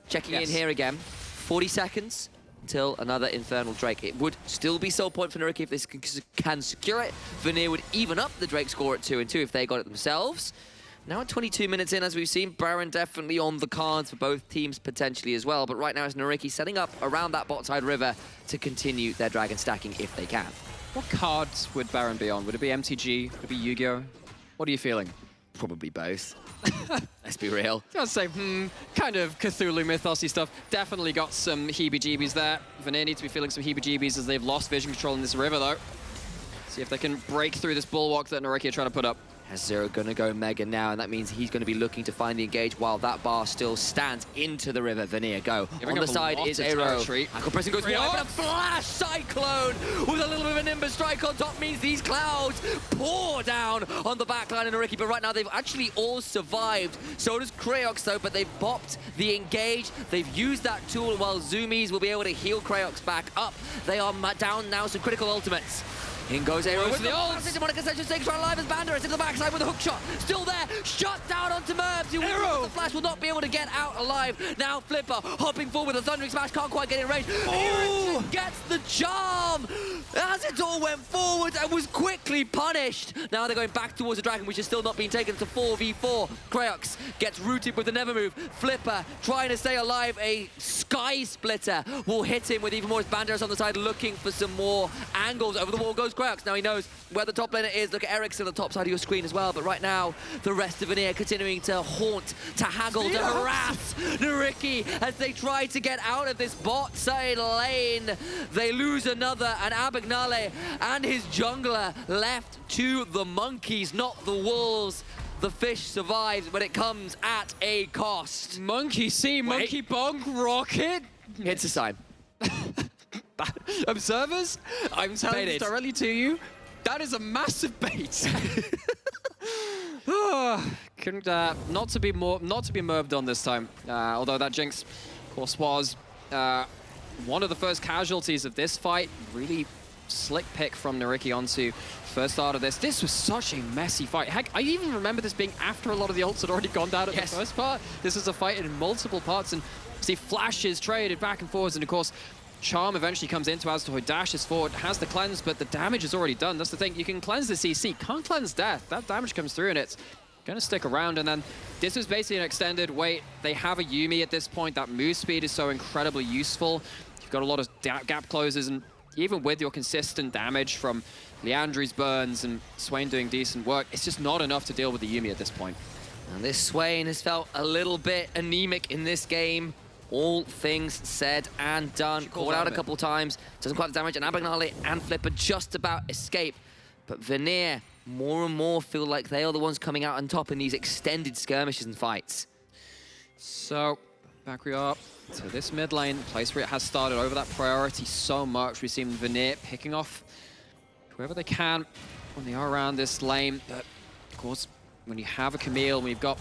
checking in here again. 40 seconds until another Infernal Drake. It would still be sole point for NYYRIKKI if this can secure it. Vanir would even up the Drake score at 2-2 if they got it themselves. Now at 22 minutes in, as we've seen, Baron definitely on the cards for both teams potentially as well. But right now it's NYYRIKKI setting up around that bot side river to continue their dragon stacking if they can. What cards would Baron be on? Would it be MTG? Would it be Yu-Gi-Oh? What are you feeling? Probably both. Let's be real. I'd say, kind of Cthulhu mythosy stuff. Definitely got some heebie-jeebies there. Vanir needs to be feeling some heebie-jeebies as they've lost vision control in this river, though. See if they can break through this bulwark that NYYRIKKI are trying to put up. Azitor gonna go mega now, and that means he's gonna be looking to find the engage while that bar still stands into the river. Vanir, go. Giving On the up a side lot is of Aero. territory. Ankle pressing goes wide, but a flash cyclone with a little bit of a Nimbus strike on top means these clouds pour down on the backline of NYYRIKKI, but right now they've actually all survived. So does Kraox though, but they've popped the engage. They've used that tool, while Zoomies will be able to heal Kraox back up. They are down now some critical ultimates. In goes Aero with the ult. Monica Session takes right alive as Banderas into the backside with a hook shot. Still there, shot down onto Merbs, who with the flash will not be able to get out alive. Now Flipper hopping forward with a Thundering Smash, can't quite get in range. Ericsson gets the charm. Azitor went forward and was quickly punished. Now they're going back towards the Dragon, which is still not being taken to 4v4. Kraox gets rooted with the Never Move. Flipper trying to stay alive. A Sky Splitter will hit him with even more Banderas on the side, looking for some more angles. Over the wall goes Kraox. Now he knows where the top laner is. Look at Ericsson on the top side of your screen as well. But right now, the rest of Vanir continuing to haunt, to haggle, to harass NYYRIKKI as they try to get out of this bot side lane. They lose another, and Abagnale and his jungler left to the monkeys, not the wolves. The fish survives, but it comes at a cost. Monkey see, monkey bonk, rocket. It's a sign. Observers, I'm telling Bait this it. directly to you. That is a massive bait. Couldn't not to be Merbed on this time. Although that Jinx, of course, was one of the first casualties of this fight. Really slick pick from NYYRIKKI onto first start of this. This was such a messy fight. Heck, I even remember this being after a lot of the ults had already gone down at the first part. This is a fight in multiple parts, and see flashes traded back and forwards, and of course, Charm eventually comes into Azitor, dashes forward, has the cleanse, but the damage is already done. That's the thing. You can cleanse the CC, can't cleanse death. That damage comes through, and it's going to stick around. And then this was basically an extended wait. They have a Yuumi at this point. That move speed is so incredibly useful. You've got a lot of gap closes, and even with your consistent damage from Leandri's burns and Swain doing decent work, it's just not enough to deal with the Yuumi at this point. And this Swain has felt a little bit anemic in this game. All things said and done. Caught out a couple times. Doesn't quite have damage. And Abagnale and Flipper just about escape. But Vanir, more and more feel like they are the ones coming out on top in these extended skirmishes and fights. So, back we are to this mid lane, place where it has started over that priority so much. We've seen Vanir picking off whoever they can when they are around this lane. But, of course, when you have a Camille, when you've got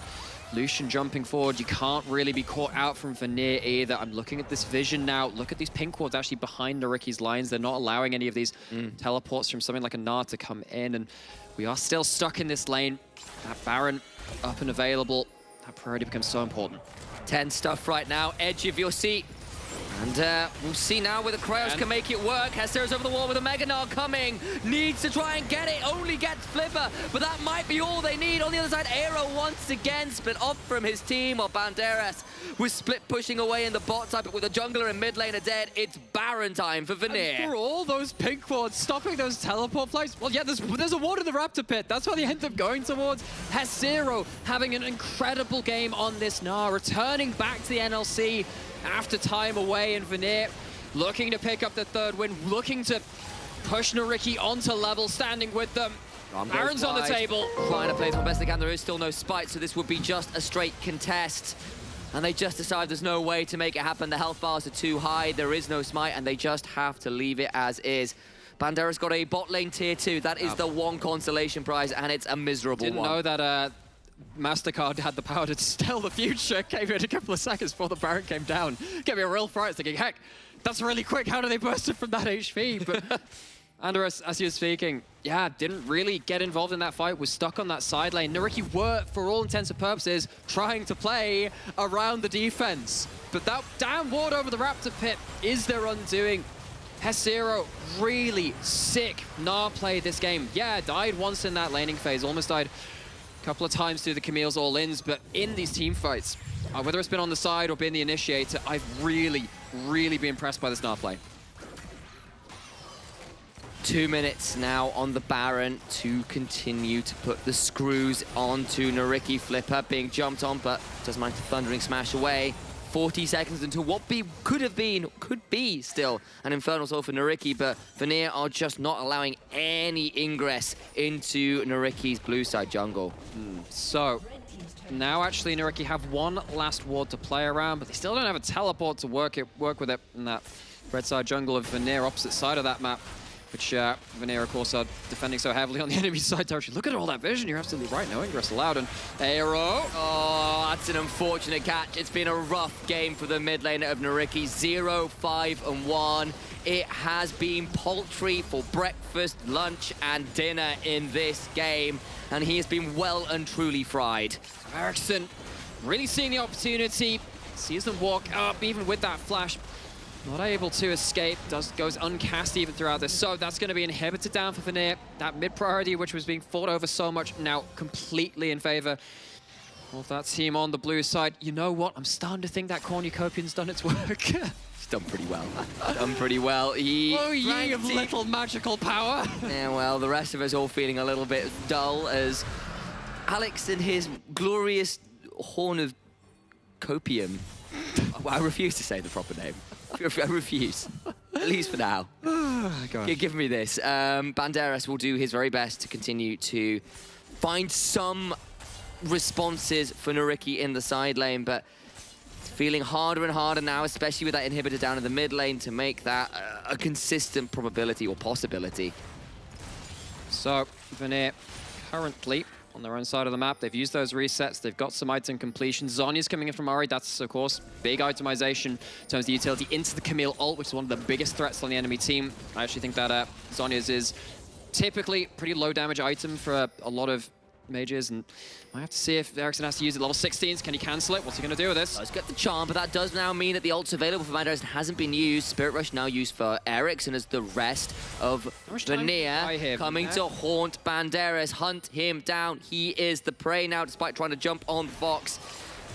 Lucian jumping forward, you can't really be caught out from Vanir either. I'm looking at this vision now. Look at these pink wards actually behind NYYRIKKI's lines. They're not allowing any of these teleports from something like a Gnar to come in, and we are still stuck in this lane. That Baron up and available. That priority becomes so important. 10 stuff right now, edge of your seat. And we'll see now whether Kraos can make it work. Hester's over the wall with a Mega Gnar coming. Needs to try and get it. Only gets Flipper, but that might be all they need. On the other side, Aero once again split off from his team, while Banderas was split pushing away in the bot side, but with a jungler and mid laner dead, it's Baron time for Vanir. And for all those pink wards, stopping those teleport flights, well, yeah, there's a ward in the Raptor Pit. That's why they end up going towards. Hezero having an incredible game on this Gnar, returning back to the NLC after time away, and Vanir looking to pick up the third win, looking to push NYYRIKKI onto level, standing with them. Baron's on the table. Trying to play as best they can. There is still no spite, so this would be just a straight contest. And they just decide there's no way to make it happen. The health bars are too high, there is no smite, and they just have to leave it as is. Bandera's got a bot lane tier 2. That is the one consolation prize, and it's a miserable one. Didn't know that MasterCard had the power to tell the future. Came in a couple of seconds before the Baron came down. Gave me a real fright, thinking, heck, that's really quick. How do they burst it from that HP? But Andreas, as he was speaking, yeah, didn't really get involved in that fight, was stuck on that side lane. NYYRIKKI were, for all intents and purposes, trying to play around the defense. But that damn ward over the Raptor Pit is their undoing. Hezero, really sick Gnar play this game. Yeah, died once in that laning phase, almost died a couple of times through the Camille's all-ins, but in these team fights, whether it's been on the side or been the initiator, I've really been impressed by this Gnar play. 2 minutes now on the Baron to continue to put the screws onto NYYRIKKI. Flipper being jumped on, but doesn't mind the Thundering Smash away. 40 seconds until what could be still an Infernal Soul for NYYRIKKI, but Vanir are just not allowing any ingress into NYYRIKKI's blue side jungle. So now actually NYYRIKKI have one last ward to play around, but they still don't have a teleport to work with it in that red side jungle of Vanir, opposite side of that map, which Vanir, of course, are defending so heavily on the enemy side territory. Look at all that vision. You're absolutely right. No ingress allowed. And Aero. Oh, that's an unfortunate catch. It's been a rough game for the mid laner of NYYRIKKI. 0-5-1. It has been paltry for breakfast, lunch, and dinner in this game. And he has been well and truly fried. Ericsson really seeing the opportunity. Sees them walk up, even with that flash. Not able to escape, goes uncast even throughout this. So that's going to be inhibited down for Vanir. That mid priority, which was being fought over so much, now completely in favor of that team on the blue side. You know what? I'm starting to think that Cornucopian's done its work. He's done pretty well. Done pretty well. Oh, ye of little magical power. Yeah, well, the rest of us all feeling a little bit dull as Alex and his glorious horn of copium. I refuse to say the proper name. I refuse. At least for now. Give me this. Banderas will do his very best to continue to find some responses for NYYRIKKI in the side lane, but it's feeling harder and harder now, especially with that inhibitor down in the mid lane, to make that a consistent probability or possibility. So, Vanir currently on their own side of the map. They've used those resets. They've got some item completion. Zhonya's coming in from Ahri. That's, of course, big itemization in terms of the utility into the Camille ult, which is one of the biggest threats on the enemy team. I actually think that Zhonya's is typically pretty low damage item for a lot of mages, and I have to see if Ericsson has to use it. Level 16s, can he cancel it? What's he going to do with this? Let's get the charm, but that does now mean that the ult's available for Banderas hasn't been used. Spirit Rush now used for Ericsson as the rest of Vanir coming to haunt Banderas, hunt him down. He is the prey now, despite trying to jump on Fox.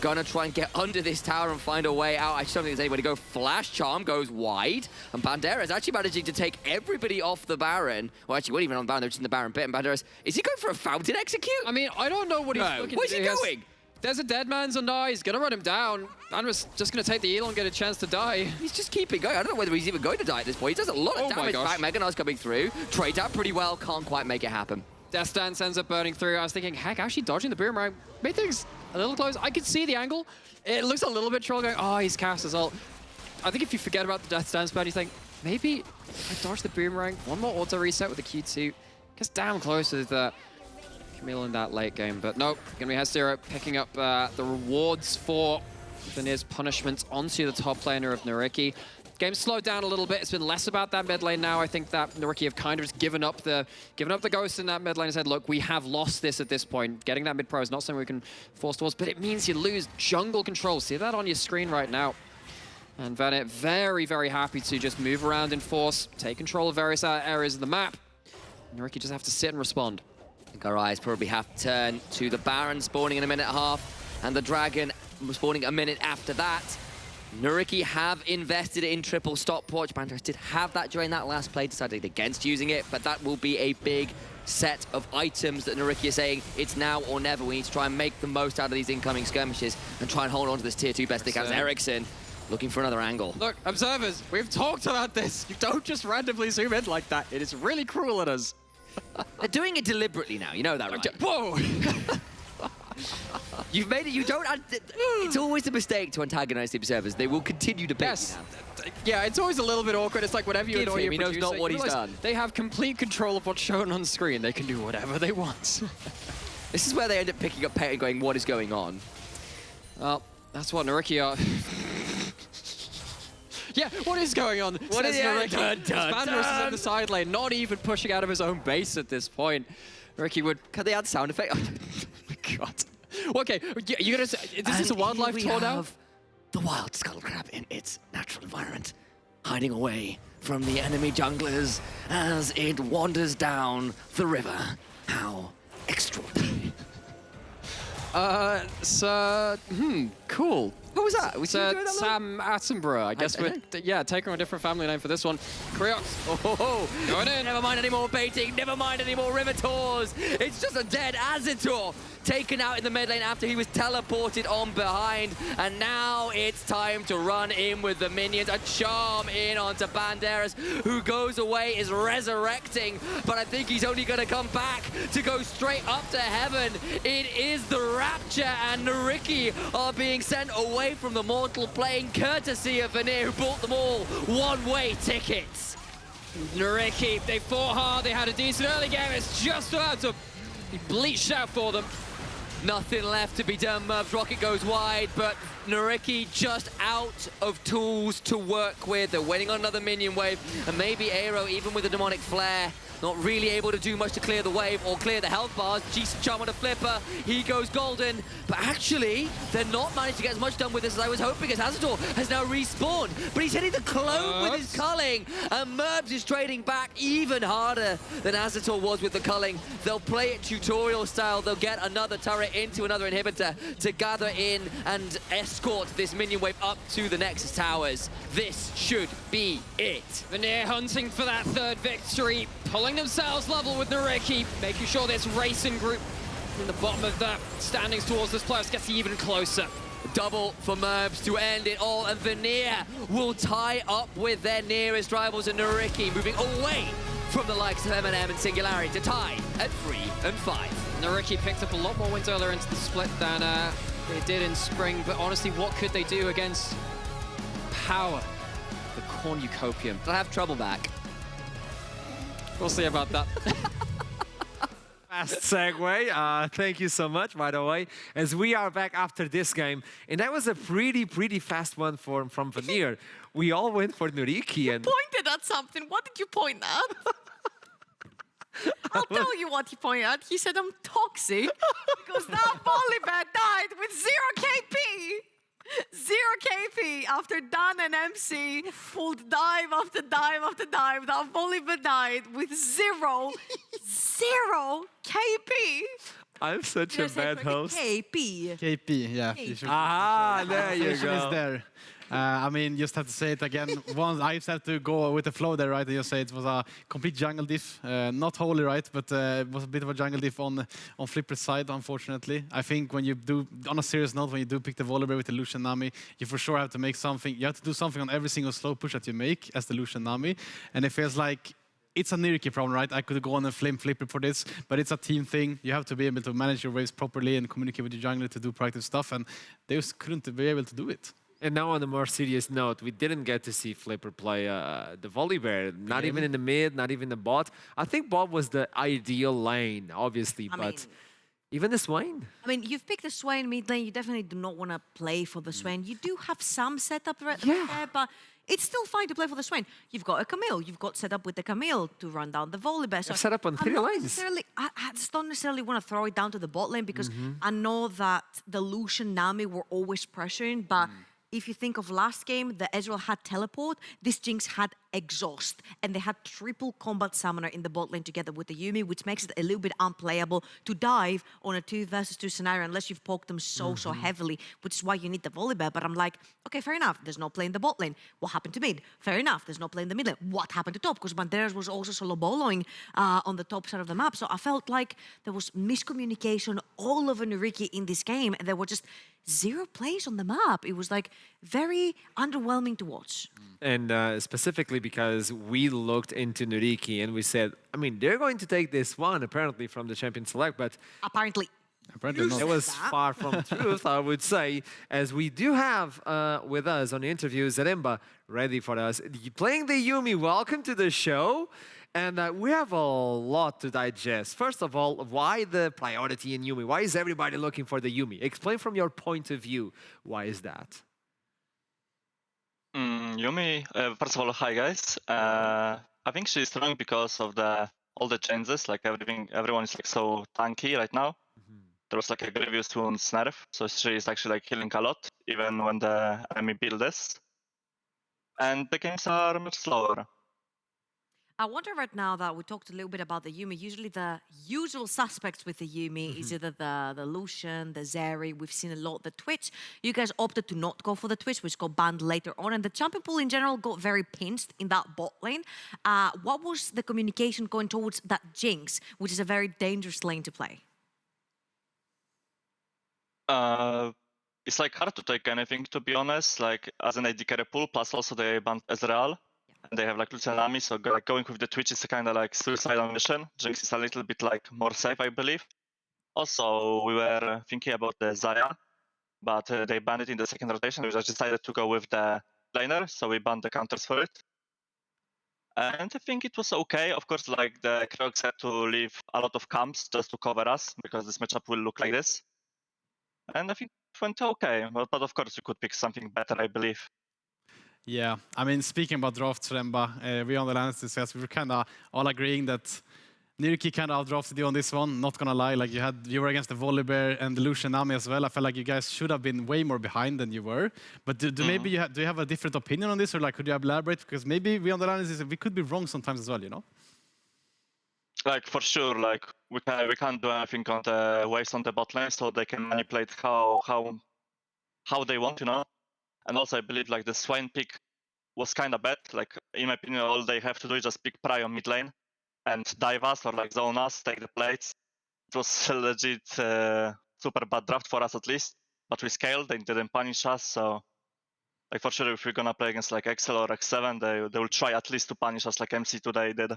Gonna try and get under this tower and find a way out. I just don't think there's anywhere to go. Flash Charm goes wide, and Banderas actually managing to take everybody off the Baron. Well, actually, weren't even on the Baron, they're just in the Baron pit, and Banderas, is he going for a Fountain Execute? I mean, I don't know what he's looking Where's to do. he going? There's a dead man's on die. He's gonna run him down. Banderas just gonna take the heal and get a chance to die. He's just keeping going. I don't know whether he's even going to die at this point. He does a lot of damage back. Mega Gnar's coming through. Trade out pretty well, can't quite make it happen. Death Stance ends up burning through. I was thinking, heck, actually dodging the boomerang made things a little close. I could see the angle. It looks a little bit troll going, oh, he's cast his ult. I think if you forget about the Death Stance burn, you think, maybe I dodge the boomerang. One more auto reset with the Q2. Gets damn close with Camille in that late game. But nope, gonna be Hezero picking up the rewards for Vanir's punishments onto the top laner of NYYRIKKI. Game's slowed down a little bit. It's been less about that mid lane now. I think that NYYRIKKI have kind of just given up the ghost in that mid lane and said, look, we have lost this at this point. Getting that mid pro is not something we can force towards, but it means you lose jungle control. See that on your screen right now. And Vanir very, very happy to just move around in force, take control of various areas of the map. NYYRIKKI just have to sit and respond. I think our eyes probably have to turn to the Baron spawning in a minute and a half, and the Dragon spawning a minute after that. NYYRIKKI have invested in triple stopwatch. Banderas did have that during that last play, decided against using it, but that will be a big set of items that NYYRIKKI is saying it's now or never. We need to try and make the most out of these incoming skirmishes and try and hold on to this tier 2 best they can. Ericsson looking for another angle. Look, observers, we've talked about this. You don't just randomly zoom in like that. It is really cruel at us. They're doing it deliberately now, you know that, right? Whoa! You've made it, you don't... It's always a mistake to antagonize the observers. They will continue to bait Yes. you now. Yeah, it's always a little bit awkward. It's like whenever you Give annoy him, your he knows producer, not what you he's realize done. They have complete control of what's shown on screen. They can do whatever they want. This is where they end up picking up paint and going, what is going on? Well, that's what NYYRIKKI are. Yeah, what is going on? What is NYYRIKKI? Vanir is on dun. the side lane, not even pushing out of his own base at this point. NYYRIKKI would... Can they add sound effect? Oh my God. Okay, you're gonna say, is this a wildlife tour now? The wild scuttle crab in its natural environment, hiding away from the enemy junglers as it wanders down the river. How extraordinary. Cool. What was that? Was It's Sam Attenborough, I guess. Yeah, taking on a different family name for this one. Creox. Oh, Going in. Never mind any more baiting. Never mind any more river tours. It's just a dead Azitor taken out in the mid lane after he was teleported on behind. And now it's time to run in with the minions. A charm in onto Banderas, who goes away, is resurrecting. But I think he's only going to come back to go straight up to heaven. It is the Rapture, and NYYRIKKI are being sent away from the mortal plane, courtesy of Vanir, who bought them all one-way tickets. NYYRIKKI, they fought hard, they had a decent early game. It's just about to be bleached out for them. Nothing left to be done. Merv's rocket goes wide, but NYYRIKKI just out of tools to work with. They're waiting on another minion wave, and maybe Aero, even with a demonic flare, not really able to do much to clear the wave or clear the health bars. Decent charm on a flipper. He goes golden. But actually, they're not managed to get as much done with this as I was hoping, as Azitor has now respawned. But he's hitting the clone with his culling. And Merbs is trading back even harder than Azitor was with the culling. They'll play it tutorial style. They'll get another turret into another inhibitor to gather in and escort this minion wave up to the Nexus towers. This should be it. Vanir hunting for that third victory, pulling themselves level with NYYRIKKI, making sure this racing group in the bottom of the standings towards this place gets even closer. Double for Merbs to end it all, and Vanir will tie up with their nearest rivals, and NYYRIKKI moving away from the likes of M&M and Singularity to tie at 3 and 5. NYYRIKKI picked up a lot more wins earlier into the split than they did in spring, but honestly, what could they do against power, the cornucopium? They'll have trouble back. We'll see about that. Fast segue. Thank you so much, by the way, as we are back after this game. And that was a pretty fast one from Vanir. We all went for NYYRIKKI. And Pointed at something. What did you point at? I'll tell you what he pointed at. He said I'm toxic because that Volibear died with 0 KP. 0 KP after Dan and MC pulled dive after dive after dive. That Volibear died with 0 KP. I'm such a bad host. KP. KP, yeah. You should, Ah, there you Translation is go. there. I mean, just have to say it again. Once I just have to go with the flow there, right? And just say it was a complete jungle diff. Not wholly right, but it was a bit of a jungle diff on Flipper's side, unfortunately. I think when you do, on a serious note, when you do pick the Volibear with the Lucian Nami, you for sure have to make something. You have to do something on every single slow push that you make as the Lucian Nami. And it feels like it's a NYYRIKKI problem, right? I could go on and flame Flipper for this, but it's a team thing. You have to be able to manage your waves properly and communicate with your jungler to do proactive stuff, and they just couldn't be able to do it. And now on a more serious note, we didn't get to see Flipper play the Volibear, not even in the mid, not even the bot. I think bot was the ideal lane, obviously, but even the Swain. I mean, you've picked the Swain mid lane. You definitely do not want to play for the Swain. You do have some setup right there, but it's still fine to play for the Swain. You've got a Camille. You've got set up with the Camille to run down the Volibear. So I've set up on 3 lanes. I just don't necessarily want to throw it down to the bot lane because I know that the Lucian Nami were always pressuring, but if you think of last game, the Ezreal had teleport, this Jinx had exhaust, and they had triple combat summoner in the bot lane together with the Yuumi, which makes it a little bit unplayable to dive on a 2 versus 2 scenario unless you've poked them so heavily, which is why you need the Volibear. But I'm like, okay, fair enough. There's no play in the bot lane. What happened to mid? Fair enough. There's no play in the mid lane. What happened to top? Because Banderas was also solo boloing on the top side of the map. So I felt like there was miscommunication all over NYYRIKKI in this game, and there were just 0 plays on the map. It was like very underwhelming to watch. And specifically because we looked into NYYRIKKI and we said, I mean, they're going to take this one apparently from the Champion Select, but Apparently not. it was far from truth, I would say, as we do have with us on the interview Zaremba ready for us. Playing the Yuumi, welcome to the show. And we have a lot to digest. First of all, why the priority in Yuumi? Why is everybody looking for the Yuumi? Explain from your point of view, why is that? Yuumi, first of all, hi guys. I think she's strong because of all the changes, like everyone is like so tanky right now. There was like a grievous wounds nerf, so she is actually like healing a lot, even when the enemy build this. And the games are much slower. I wonder right now that we talked a little bit about the Yuumi. Usually the usual suspects with the Yuumi is either the Lucian, the Zeri. We've seen a lot the Twitch. You guys opted to not go for the Twitch, which got banned later on. And the champion pool in general got very pinched in that bot lane. What was the communication going towards that Jinx, which is a very dangerous lane to play? It's like hard to take anything, to be honest. Like as an AD carry pool, plus also they banned Ezreal. And they have like Lucian Ami, so like going with the Twitch is a kind of like suicidal mission. Jinx is a little bit like more safe, I believe. Also, we were thinking about the Zarya, but they banned it in the second rotation. We just decided to go with the laner, so we banned the counters for it. And I think it was okay. Of course, like the Crocs had to leave a lot of camps just to cover us, because this matchup will look like this. And I think it went okay, but of course we could pick something better, I believe. Yeah, I mean, speaking about drafts, Zaremba, we on the Lannister says we were kind of all agreeing that NYYRIKKI kind of outdrafted you on this one. Not gonna lie, like you were against the Volibear and the Lucian Nami as well. I felt like you guys should have been way more behind than you were. But maybe do you have a different opinion on this, or like could you elaborate? Because maybe we on the Lannister we could be wrong sometimes as well, you know? Like for sure, like we can't do anything on the waves on the bot lane, so they can manipulate how they want, you know. And also, I believe like the Swain pick was kind of bad. Like in my opinion, all they have to do is just pick Pry on mid lane and dive us or like zone us, take the plates. It was a legit super bad draft for us at least. But we scaled, they didn't punish us, so like for sure, if we're gonna play against like XL or X7, they will try at least to punish us like MC today did.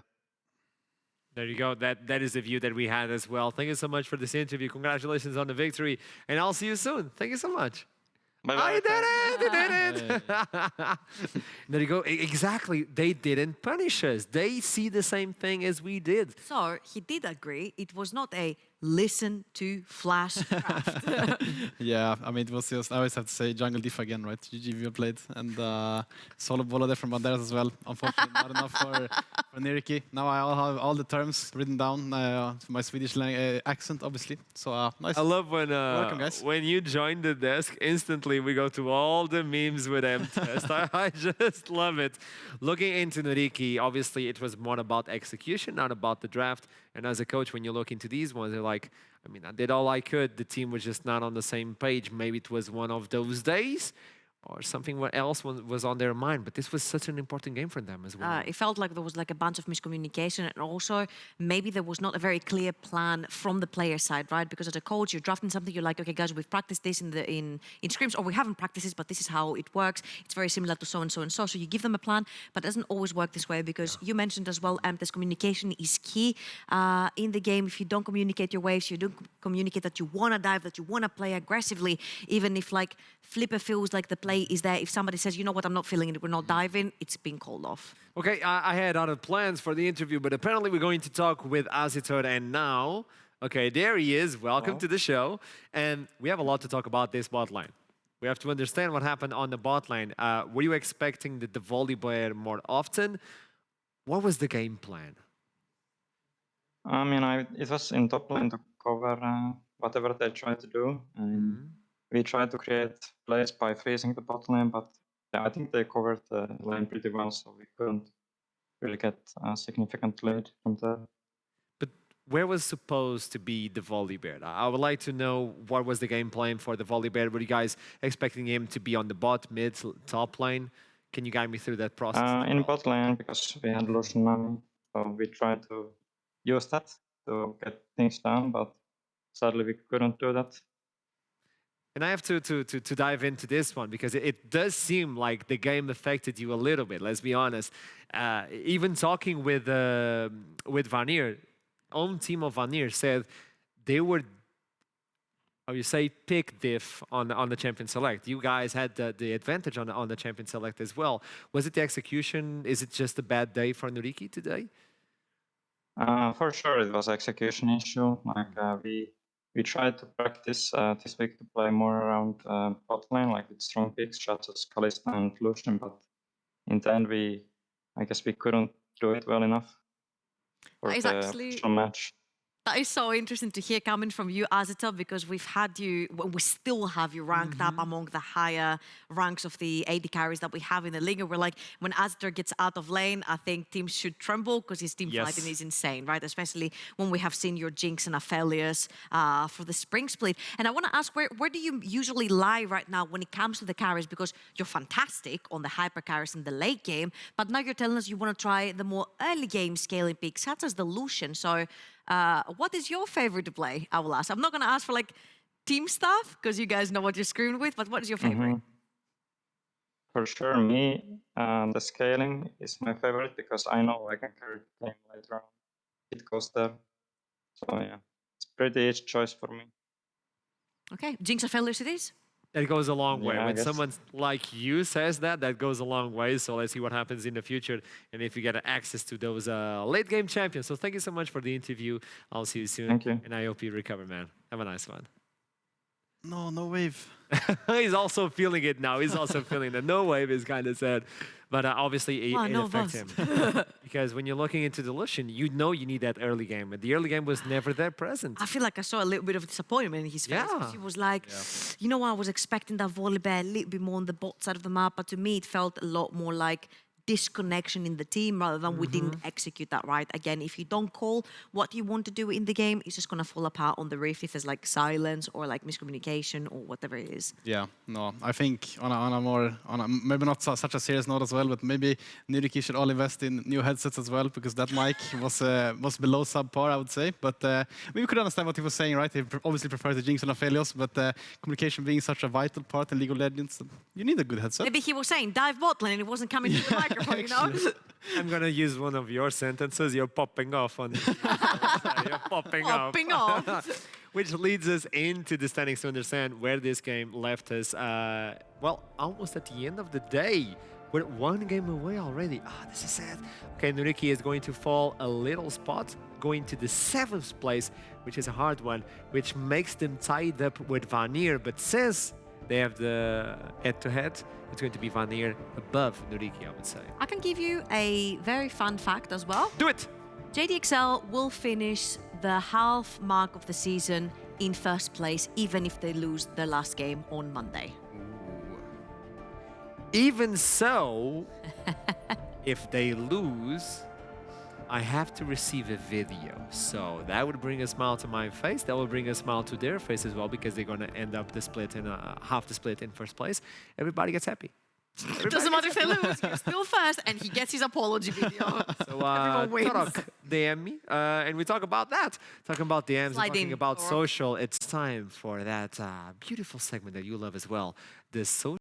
There you go. That is the view that we had as well. Thank you so much for this interview. Congratulations on the victory, and I'll see you soon. Thank you so much. Bye-bye. I did it! There you go. Exactly. They didn't punish us. They see the same thing as we did. So he did agree. It was not a listen to flash draft. Yeah, I mean, it was just, I always have to say jungle diff again, right? GG well played. And solo bolo there from Banderas as well. Unfortunately, not enough for NYYRIKKI. Now I have all the terms written down, my Swedish accent, obviously. So nice. I love when welcome, guys. When you join the desk, instantly we go to all the memes with M-Test. I just love it. Looking into NYYRIKKI, obviously it was more about execution, not about the draft. And as a coach, when you look into these ones, they're like, I mean, I did all I could. The team was just not on the same page. Maybe it was one of those days, or something else was on their mind. But this was such an important game for them as well. It felt like there was like a bunch of miscommunication, and also maybe there was not a very clear plan from the player side, right? Because as a coach, you're drafting something, you're like, okay, guys, we've practiced this in scrims, or we haven't practiced this, but this is how it works. It's very similar to so and so and so. So you give them a plan, but it doesn't always work this way, because you mentioned as well, this communication is key in the game. If you don't communicate your waves, you don't communicate that you want to dive, that you want to play aggressively, even if like Flipper feels like the play is there. If somebody says, you know what, I'm not feeling it, we're not diving, it's been called off. Okay, I had other plans for the interview, but apparently we're going to talk with Azitor, and now, okay, there he is. Welcome to the show. And we have a lot to talk about this bot lane. We have to understand what happened on the bot lane. Were you expecting the Volibear more often? What was the game plan? I mean, it was in top lane to cover whatever they tried to do. And we tried to create plays by freezing the bot lane, but yeah, I think they covered the lane pretty well, so we couldn't really get a significant lead from there. But where was supposed to be the Volibear? I would like to know what was the game plan for the Volibear. Were you guys expecting him to be on the bot, mid, top lane? Can you guide me through that process? In bot lane, because we had Lucian Nami, so we tried to use that to get things done, but sadly we couldn't do that. And I have to dive into this one because it does seem like the game affected you a little bit. Let's be honest. Even talking with Vanir, own team of Vanir said they were, how you say, pick diff on the champion select. You guys had the advantage on the champion select as well. Was it the execution? Is it just a bad day for NYYRIKKI today? For sure, it was execution issue. Like we tried to practice this week to play more around bot lane, like with strong picks, such as Kalista and Lucian, but in the end, I guess we couldn't do it well enough for That is the actually official match. That is so interesting to hear coming from you, Azitor, because we've had you, well, we still have you ranked up among the higher ranks of the AD carries that we have in the league. And we're like, when Azitor gets out of lane, I think teams should tremble because his team fighting is insane, right? Especially when we have seen your Jinx and Aphelios for the spring split. And I want to ask, where do you usually lie right now when it comes to the carries? Because you're fantastic on the hyper carries in the late game, but now you're telling us you want to try the more early game scaling picks, such as the Lucian. So, what is your favorite to play? I will ask. I'm not going to ask for like team stuff because you guys know what you're screwing with, but what is your favorite? For sure, me, the scaling is my favorite because I know I can carry the game later on. It goes there. So yeah, it's pretty easy choice for me. Okay, Jinx Aphelios it is? That goes a long way. Yeah, When someone like you says that, that goes a long way. So let's see what happens in the future and if you get access to those late game champions. So thank you so much for the interview. I'll see you soon. Thank you. And I hope you recover, man. Have a nice one. No wave. He's also feeling it now. He's also feeling the no wave is kind of sad. But obviously it affects him. Because when you're looking into the Lucian, you know you need that early game. And the early game was never there present. I feel like I saw a little bit of disappointment in his face. Because he was like, you know, I was expecting that Volibear a little bit more on the bot side of the map. But to me, it felt a lot more like disconnection in the team rather than we didn't execute that right. Again, if you don't call what you want to do in the game, it's just going to fall apart on the riff if there's like silence or like miscommunication or whatever it is. Yeah, no, I think on a maybe not such a serious note as well, but maybe NYYRIKKI should all invest in new headsets as well because that mic was below subpar, I would say. But we could understand what he was saying, right? He obviously prefers the Jinx and Aphelios, but communication being such a vital part in League of Legends, you need a good headset. Maybe he was saying dive bot lane and it wasn't coming to the microphone. You know? I'm gonna use one of your sentences. You're popping off on. You're popping off. Popping off. Which leads us into the standings to understand where this game left us. Well, almost at the end of the day. We're one game away already. This is sad. Okay, NYYRIKKI is going to fall a little spot, going to the 7th place, which is a hard one, which makes them tied up with Vanir. But since they have the head-to-head, it's going to be Vanir above NYYRIKKI, I would say. I can give you a very fun fact as well. Do it! JDXL will finish the half mark of the season in first place, even if they lose their last game on Monday. Even so, if they lose, I have to receive a video. So that would bring a smile to my face. That will bring a smile to their face as well because they're going to end up the split in half the split in first place. Everybody gets happy. It doesn't matter if they lose, you're still first, and he gets his apology video. So, everyone wins. Torok, DM me, and we talk about that. Talking about DMs, talking about Torok. social. It's time for that beautiful segment that you love as well. The social.